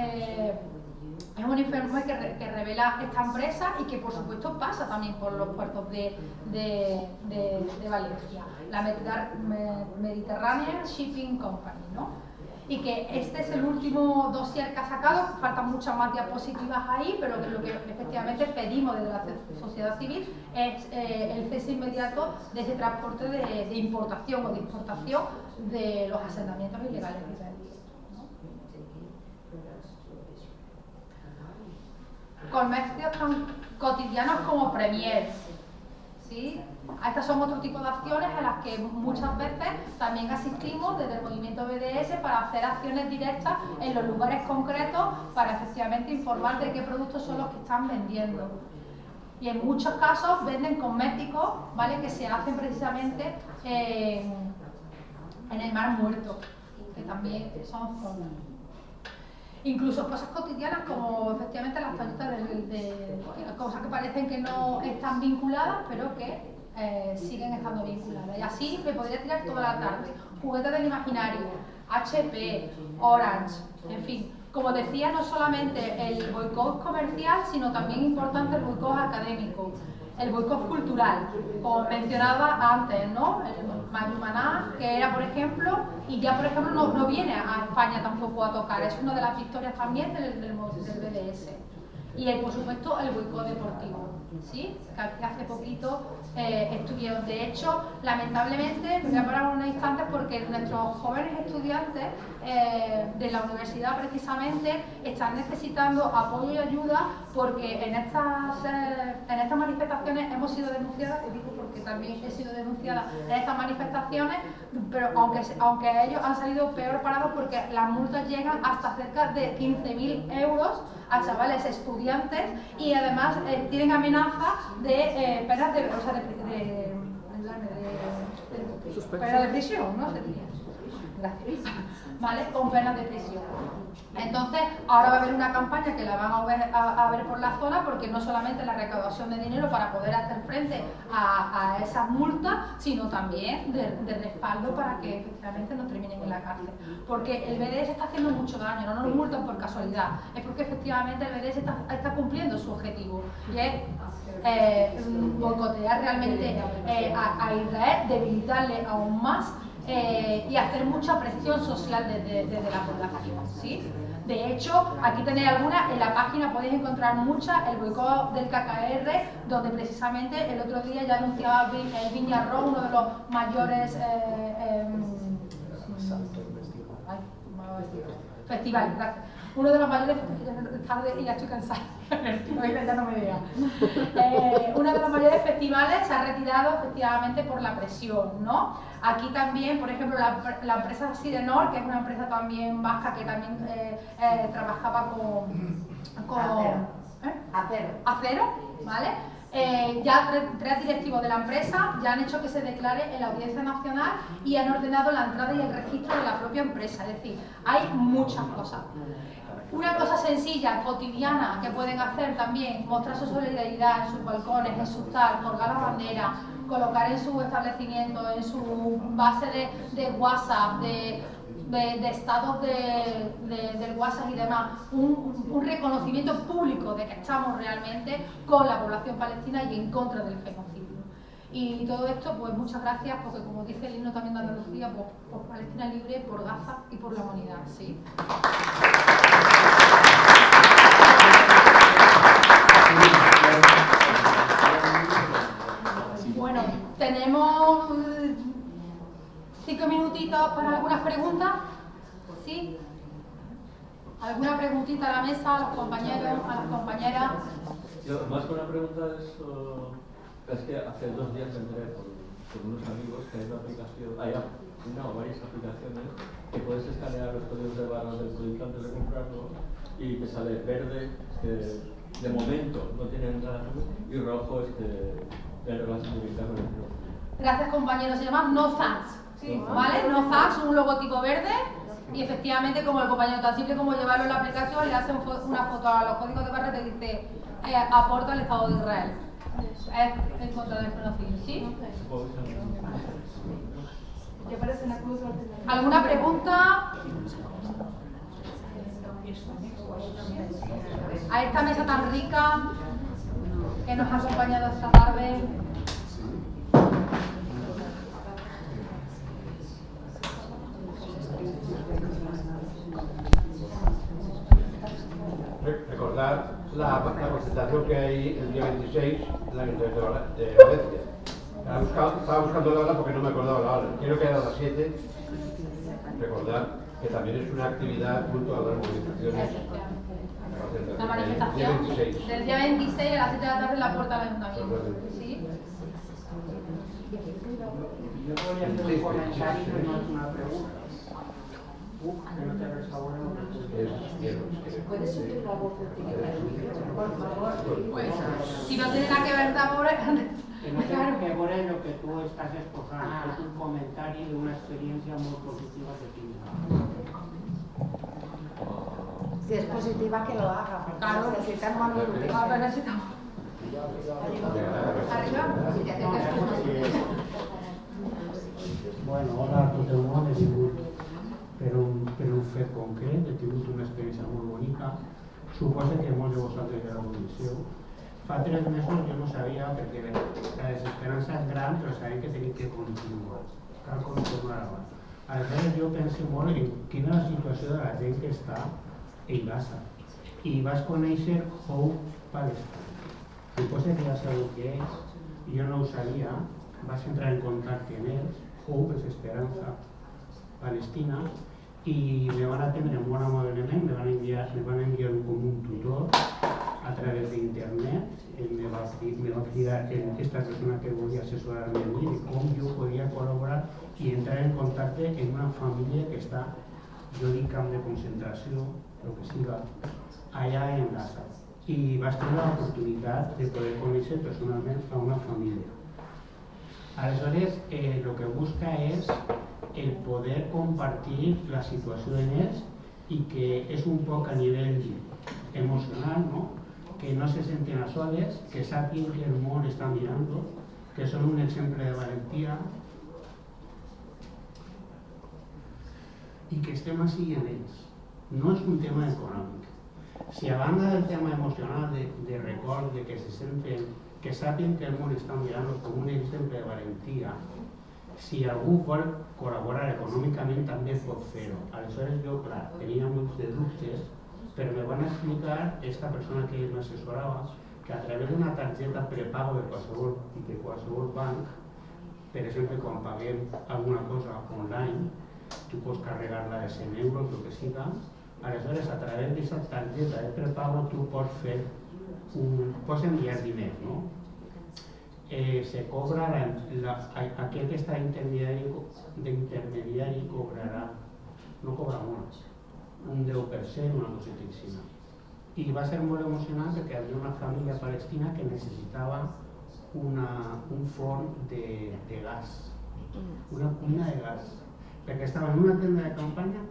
es un informe que revela esta empresa y que por supuesto pasa también por los puertos de Valencia, la Mediterranean Shipping Company, ¿no? Y que este es el último dossier que ha sacado, faltan muchas más diapositivas ahí, pero lo que efectivamente pedimos desde la sociedad civil es el cese inmediato de ese transporte de importación o de exportación de los asentamientos ilegales israelíes. Comercios tan cotidianos como Premier, ¿sí? Estas son otro tipo de acciones a las que muchas veces también asistimos desde el movimiento BDS para hacer acciones directas en los lugares concretos para efectivamente informar de qué productos son los que están vendiendo. Y en muchos casos venden cosméticos, ¿vale? Que se hacen precisamente en el Mar Muerto, que también son zonas. Incluso cosas cotidianas como efectivamente las toallitas de cosas que parecen que no están vinculadas, pero que siguen estando vinculadas. Y así me podría tirar toda la tarde. Juguetes del imaginario, HP, Orange, en fin. Como decía, no solamente el boicot comercial, sino también importante el boicot académico, el boicot cultural, como mencionaba antes, ¿no? El Maná, que era, por ejemplo, y ya por ejemplo no viene a España tampoco a tocar, es una de las victorias también del BDS. Y por supuesto el boicot deportivo, ¿sí? Que hace poquito estuvieron. De hecho, lamentablemente, me voy a parar unos instantes porque nuestros jóvenes estudiantes de la universidad precisamente están necesitando apoyo y ayuda porque en estas manifestaciones hemos sido denunciadas, y digo porque también he sido denunciada en estas manifestaciones, pero aunque ellos han salido peor parados porque las multas llegan hasta cerca de 15.000 euros a chavales estudiantes y además tienen amenaza de penas de prisión, ¿no? Gracias. ¿Vale? Con penas de prisión. Entonces, ahora va a haber una campaña que la van a ver por la zona porque no solamente la recaudación de dinero para poder hacer frente a esas multas, sino también de respaldo para que efectivamente no terminen en la cárcel. Porque el BDS está haciendo mucho daño, no nos multan por casualidad, es porque efectivamente el BDS está cumpliendo su objetivo y es boicotear realmente a Israel, debilitarle aún más y hacer mucha presión social desde la población, ¿sí? De hecho, aquí tenéis algunas, en la página podéis encontrar muchas, el boicot del KKR, donde precisamente el otro día ya anunciaba el Viñarro, uno de los mayores festivales, gracias. Uno de los mayores festivales, y ya estoy cansada, ya no me vea. Uno de los mayores festivales se ha retirado efectivamente por la presión, ¿no? Aquí también, por ejemplo, la empresa Sidenor, que es una empresa también vasca que también trabajaba con acero, ¿vale? Ya tres directivos de la empresa ya han hecho que se declare en la Audiencia Nacional y han ordenado la entrada y el registro de la propia empresa, es decir, hay muchas cosas. Una cosa sencilla, cotidiana, que pueden hacer también, mostrar su solidaridad en sus balcones, en sus tal, colgar la bandera, colocar en su establecimiento, en su base de WhatsApp, de estados del WhatsApp y demás, un reconocimiento público de que estamos realmente con la población palestina y en contra del genocidio. Y todo esto, pues muchas gracias, porque como dice el himno también de Andalucía, pues, por Palestina libre, por Gaza y por la humanidad, ¿sí? Bueno, tenemos 5 minutitos para algunas preguntas, ¿sí? ¿Alguna preguntita a la mesa, a los compañeros, a las compañeras?
Yo, más que una pregunta es que hace 2 días me enteré con unos amigos que hay una aplicación, hay una o varias aplicaciones que puedes escanear los códigos de barras del producto antes de comprarlo y te sale verde, de momento no tiene entrada, y rojo de relación directa con el negocio.
Gracias, compañero. Se llama No Thanks.
Sí.
¿Vale? No Thanks, un logotipo verde. Y efectivamente, como el compañero tan simple como llevarlo en la aplicación, le hace una foto a los códigos de barra y te dice aporto al Estado de Israel. Es en contra del genocidio, ¿sí? ¿Alguna pregunta? A esta mesa tan rica que nos ha acompañado esta tarde.
Recordar la presentación que hay el día 26 en la Universidad de Valencia. Estaba buscando la hora porque no me acordaba la hora. Quiero que a las 7. Recordar que también es una actividad junto a las movilizaciones.
La manifestación del día 26 a las 7 de la tarde en la puerta del ayuntamiento. ¿Sí?
Yo podría hacer un comentario que no es una pregunta. Que no te restaure lo que
¿Puedes subir la voz de por favor?
Pues, si no tiene nada que ver tampoco.
Que no tiene que ver lo que tú estás exposando, es un comentario de una experiencia muy positiva que tienes.
Si es positiva, que lo haga, porque
Claro.
necesitan más minutos.
A ver, necesitamos. Arriba.
Bueno, hola a tot el món, he vingut per un fet concret, he tingut una experiència molt bonica. Suposo que molts de vosaltres ja ho coneixeu. Fa 3 mesos jo no sabia, perquè la desesperança és gran, però sabem que tenim que continuar. Cal continuar abans. Aleshores jo penso molt en quina és la situació de la gent que està en Gaza. I vaig conèixer Hope Palestine. Suposo que ja sabeu què és, jo no ho sabia, vaig entrar en contacte amb ells. Hope és Esperança Palestina, y me van a atender muy amablemente, me van a enviar como un tutor a través de internet. Me va a pedir esta persona que voy a asesorarme a mí de cómo yo podía colaborar y entrar en contacto en una familia que está, yo digo, camp de concentración, lo que siga, allá en Gaza. Y vas a tener la oportunidad de poder conocer personalmente a una familia. Aleshores, lo que busca es el poder compartir la situació en ells i que és un poc a nivell emocional, ¿no? Que no se senten a soles, que sàpiguen que el món està mirant, que són un exemple de valentia i que estem així en ells. No és un tema econòmic. Si a banda del tema emocional de record, de que se senten, que sàpiguen que el món està mirant com un exemple de valentia, si algú vol col·laborar econòmicament també pot fer-ho. Aleshores jo, clar, tenia molts de dubtes, però me van explicar esta persona que m'assessorava que a través d'una targeta prepago de qualsevol banc, per exemple, quan paguem alguna cosa online, tu pots carregar-la de 100 euros, el que siga, aleshores a través d'aquesta targeta de prepago tu pots enviar diners, no? Se cobra, aquell que està d'intermediari cobrarà, no cobra molt, un 10%, una cosa així. I va ser molt emocionant perquè hi havia una família palestina que necessitava un forn de gas, una cuina de gas, perquè estava en una tenda de campanya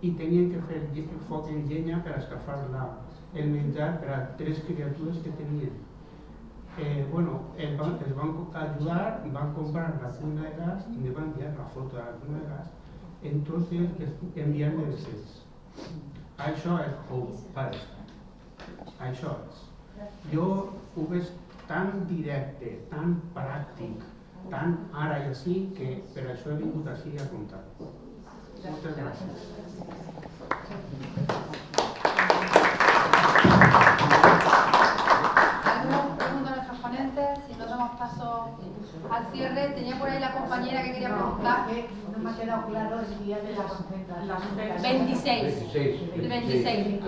i tenien que fer foc en llenya per escalfar el menjar per a 3 criatures que tenien. Bueno, els van ajudar, van comprar la cuina de gas i me van enviar la foto de la cuina de gas, entonces enviant-me deseos. Això és Hope Palestine. Això és. Jo ho veig tan directe, tan pràctic, tan ara i així, que per això he vingut així a contar. Moltes gràcies.
Si no damos paso al cierre, tenía por ahí la compañera que quería preguntar.
quedado claro el día de la concentración.
26. El 26.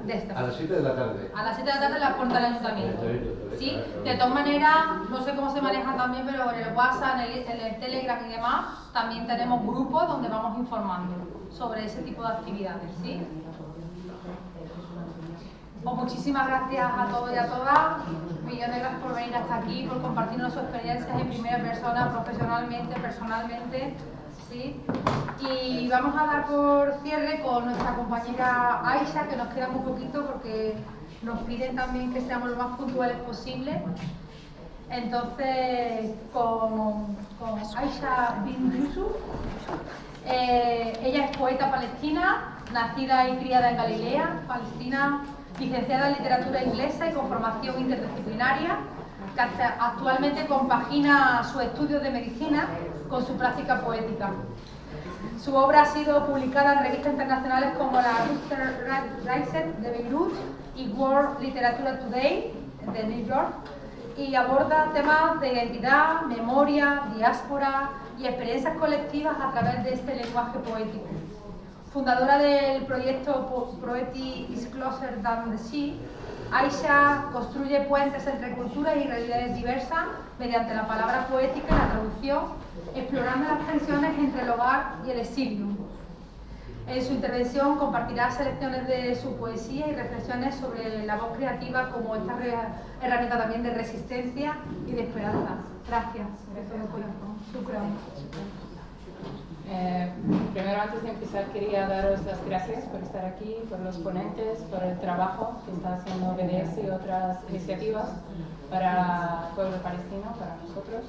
De esta.
A las 7 de la tarde.
A las 7 de la tarde en la puerta del ayuntamiento. ¿Sí? De todas maneras, no sé cómo se manejan también, pero en el WhatsApp, en el Telegram y demás, también tenemos grupos donde vamos informando sobre ese tipo de actividades, ¿sí? Pues muchísimas gracias a todos y a todas. Millones de gracias por venir hasta aquí, por compartirnos sus experiencias en primera persona, profesionalmente, personalmente, ¿sí? Y vamos a dar por cierre con nuestra compañera Aisha, que nos queda muy poquito porque nos piden también que seamos lo más puntuales posible. Entonces, con Aisha bin Yusuf, ella es poeta palestina, nacida y criada en Galilea, Palestina, licenciada en literatura inglesa y con formación interdisciplinaria, que actualmente compagina sus estudios de medicina con su práctica poética. Su obra ha sido publicada en revistas internacionales como la Rundstraße de Beirut y World Literature Today de New York, y aborda temas de identidad, memoria, diáspora y experiencias colectivas a través de este lenguaje poético. Fundadora del proyecto Poetry is Closer Than the Sea, Aisha construye puentes entre culturas y realidades diversas mediante la palabra poética y la traducción, explorando las tensiones entre el hogar y el exilio. En su intervención compartirá selecciones de su poesía y reflexiones sobre la voz creativa como esta herramienta también de resistencia y de esperanza. Gracias, de todo corazón. Shukran.
Primero, antes de empezar, quería daros las gracias por estar aquí, por los ponentes, por el trabajo que está haciendo BDS y otras iniciativas para el pueblo palestino, para nosotros.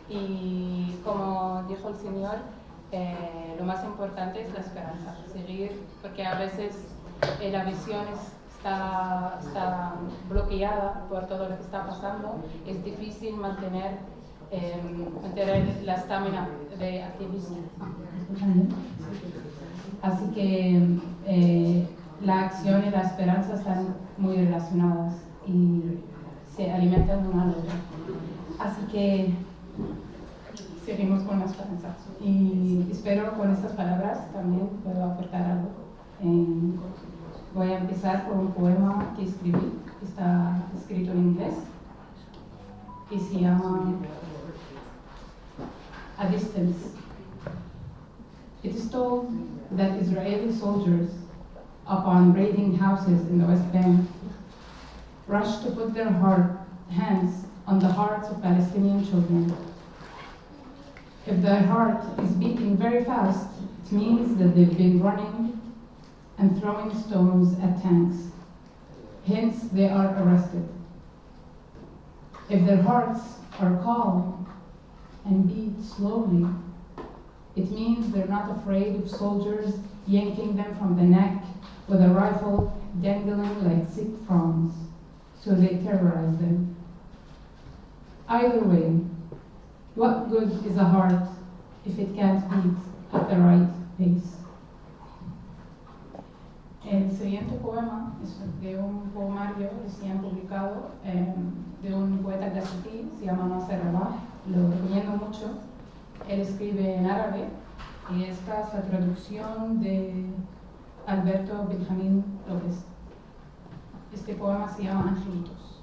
Y como dijo el señor, lo más importante es la esperanza, seguir, porque a veces la visión está bloqueada por todo lo que está pasando, es difícil mantener la estamina de activismo. Así que la acción y la esperanza están muy relacionadas y se alimentan una a la otra. Así que seguimos con la esperanza y espero con estas palabras también puedo aportar algo. Voy a empezar con un poema que escribí, que está escrito en inglés y se llama A Distance. It is told that Israeli soldiers, upon raiding houses in the West Bank, rushed to put their hands on the hearts of Palestinian children. If their heart is beating very fast, it means that they've been running and throwing stones at tanks. Hence, they are arrested. If their hearts are calm and beat slowly, it means they're not afraid of soldiers yanking them from the neck with a rifle dangling like sick fronds, so they terrorize them. Either way, what good is a heart if it can't beat at the right pace? El siguiente poema es de un poemario recién publicado de un poeta yazidí, se llama Nasser Rabah, lo recomiendo mucho. Él escribe en árabe y esta es la traducción de Alberto Benjamín López. Este poema se llama Angelitos.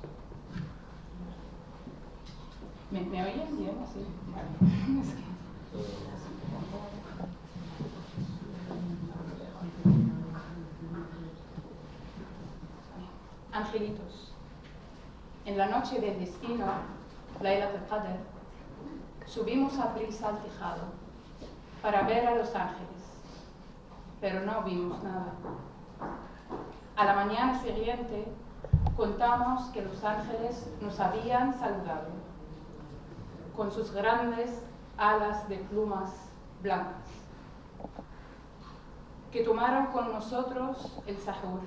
¿Me oyen bien? Sí. Vale. Angelitos. En la noche del destino, Laylat al-Qadr, subimos a prisa al tejado para ver a los ángeles, pero no vimos nada. A la mañana siguiente contamos que los ángeles nos habían saludado con sus grandes alas de plumas blancas, que tomaron con nosotros el sahur,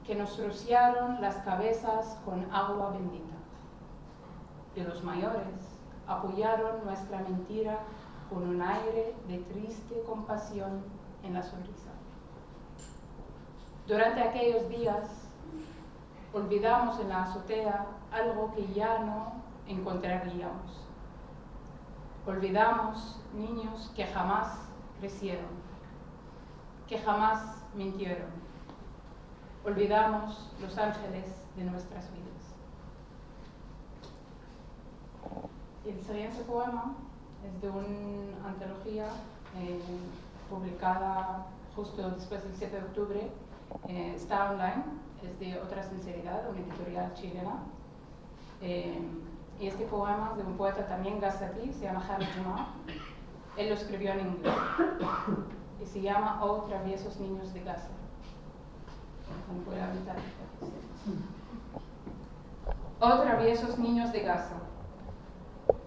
que nos rociaron las cabezas con agua bendita. Y los mayores apoyaron nuestra mentira con un aire de triste compasión en la sonrisa. Durante aquellos días olvidamos en la azotea algo que ya no encontraríamos. Olvidamos niños que jamás crecieron, que jamás mintieron. Olvidamos los ángeles de nuestras vidas. El siguiente poema es de una antología publicada justo después del 7 de octubre. Está online, es de Otra Sinceridad, una editorial chilena. Y este poema es de un poeta también gazatí, se llama Khaled Juma. Él lo escribió en inglés y se llama Oh, traviesos niños de Gaza. No puedo evitar. Oh, traviesos niños de Gaza,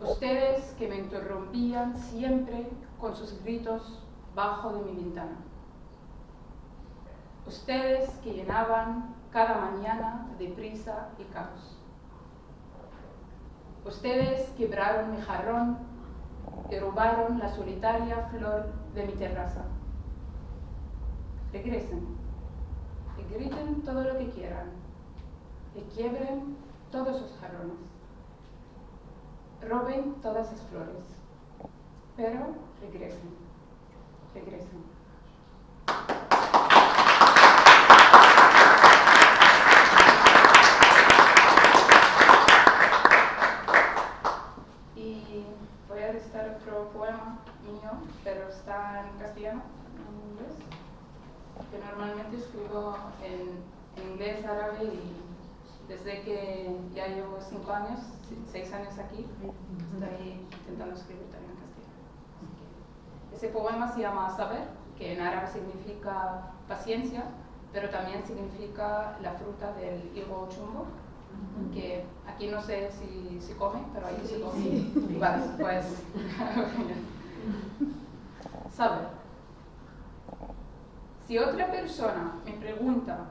ustedes que me interrumpían siempre con sus gritos bajo de mi ventana. Ustedes que llenaban cada mañana de prisa y caos. Ustedes quebraron mi jarrón y robaron la solitaria flor de mi terraza. Regresen y griten todo lo que quieran y quiebren todos sus jarrones. Roben todas sus flores, pero regresen, regresen. Otro poema mío, pero está en castellano, en inglés, que normalmente escribo en inglés, árabe, y desde que ya llevo 5 años, 6 años aquí, estoy intentando escribir también en castellano. Ese poema se llama Saber, que en árabe significa paciencia, pero también significa la fruta del higo chumbo, que aquí no sé si se come, pero ahí se come. Sí. Vale, pues. Saber. Si otra persona me pregunta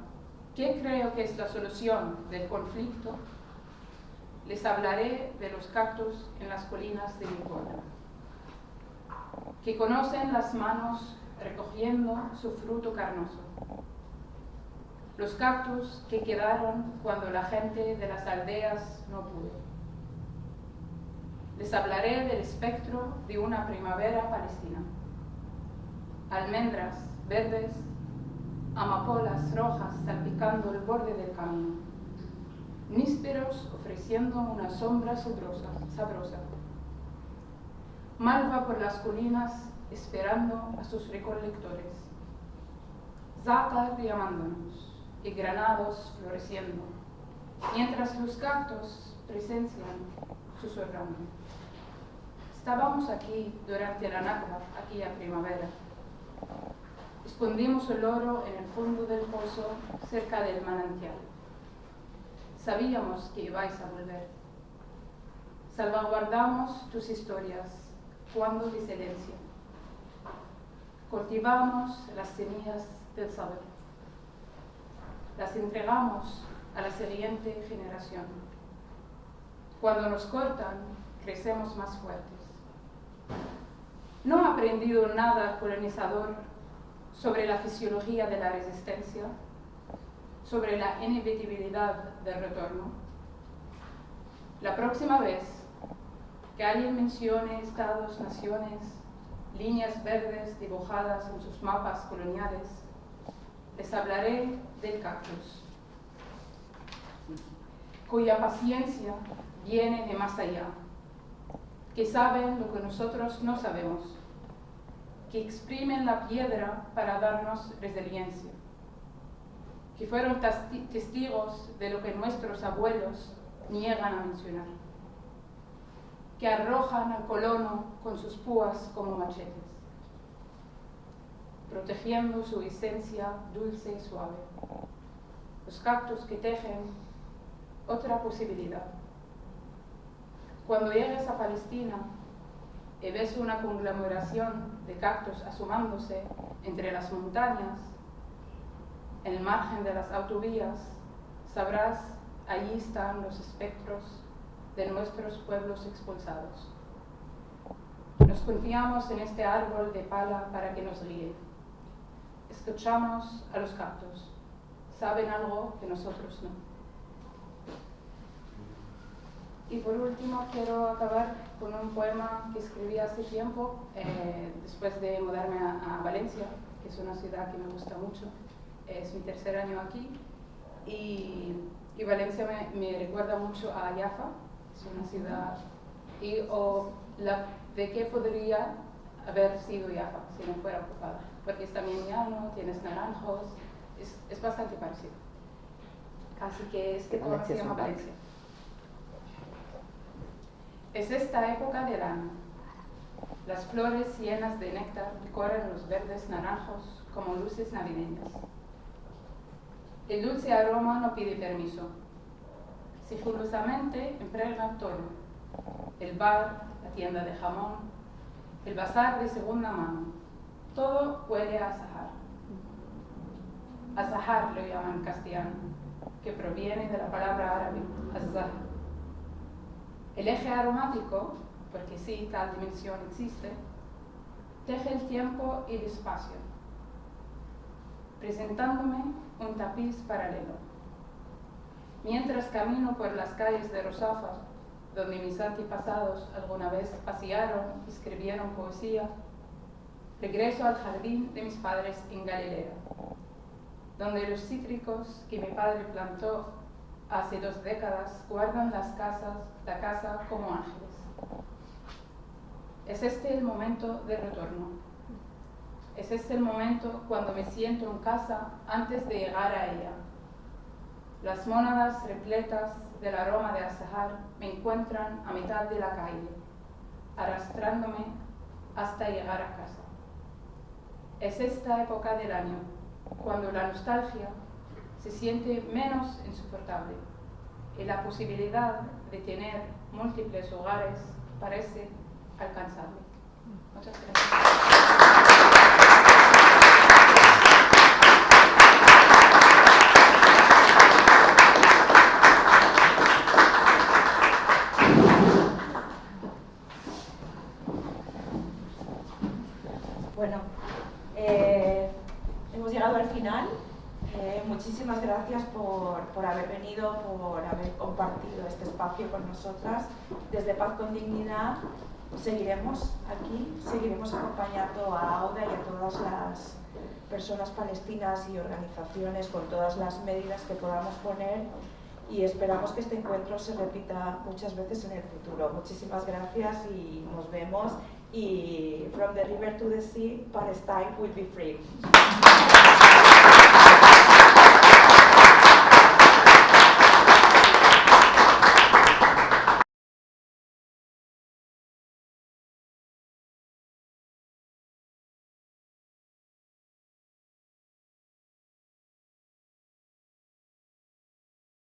qué creo que es la solución del conflicto, les hablaré de los cactus en las colinas de mi pueblo, que conocen las manos recogiendo su fruto carnoso. Los cactus que quedaron cuando la gente de las aldeas no pudo. Les hablaré del espectro de una primavera palestina. Almendras verdes, amapolas rojas salpicando el borde del camino. Nísperos ofreciendo una sombra sabrosa. Malva por las colinas esperando a sus recolectores. Zácar llamándonos y granados floreciendo, mientras los cactus presencian susurrando. Estábamos aquí durante la Nakba, aquella primavera. Escondimos el oro en el fondo del pozo, cerca del manantial. Sabíamos que ibais a volver. Salvaguardamos tus historias cuando de silencio. Cultivamos las semillas del saber. Las entregamos a la siguiente generación. Cuando nos cortan, crecemos más fuertes. No ha aprendido nada el colonizador sobre la fisiología de la resistencia, sobre la inevitabilidad del retorno. La próxima vez que alguien mencione estados, naciones, líneas verdes dibujadas en sus mapas coloniales, les hablaré del cactus, cuya paciencia viene de más allá, que saben lo que nosotros no sabemos, que exprimen la piedra para darnos resiliencia, que fueron testigos de lo que nuestros abuelos niegan a mencionar, que arrojan al colono con sus púas como machetes, protegiendo su esencia dulce y suave. Los cactus que tejen otra posibilidad. Cuando llegues a Palestina y ves una conglomeración de cactus asomándose entre las montañas, en el margen de las autovías, sabrás, allí están los espectros de nuestros pueblos expulsados. Nos confiamos en este árbol de pala para que nos guíe. Escuchamos a los cactus. Saben algo que nosotros no. Y por último quiero acabar con un poema que escribí hace tiempo, después de mudarme a Valencia, que es una ciudad que me gusta mucho. Es mi tercer año aquí y Valencia me recuerda mucho a Jaffa, es una ciudad, de qué podría haber sido Jaffa si no fuera ocupada, porque es también llano, tienes naranjos, es bastante parecido. Así que este poema se llama Valencia. Es esta época del año. Las flores llenas de néctar corren los verdes naranjos como luces navideñas. El dulce aroma no pide permiso. Sigilosamente impregna todo. El bar, la tienda de jamón, el bazar de segunda mano. Todo huele a azahar. Azahar lo llaman en castellano, que proviene de la palabra árabe, azahar. El eje aromático, porque sí, tal dimensión existe, teje el tiempo y el espacio, presentándome un tapiz paralelo. Mientras camino por las calles de Ruzafa, donde mis antepasados alguna vez pasearon y escribieron poesía, regreso al jardín de mis padres en Galilea, donde los cítricos que mi padre plantó hace 2 décadas guardan la casa como ángeles. Es este el momento de retorno. Es este el momento cuando me siento en casa antes de llegar a ella. Las mónadas repletas del aroma de azahar me encuentran a mitad de la calle, arrastrándome hasta llegar a casa. Es esta época del año cuando la nostalgia se siente menos insoportable y la posibilidad de tener múltiples hogares parece alcanzable. Muchas gracias.
Bueno, hemos llegado al final. Muchísimas gracias por haber venido, por haber compartido este espacio con nosotras. Desde Paz con Dignidad seguiremos aquí, seguiremos acompañando a Auda y a todas las personas palestinas y organizaciones con todas las medidas que podamos poner y esperamos que este encuentro se repita muchas veces en el futuro. Muchísimas gracias y nos vemos. Y from the river to the sea, Palestine will be free.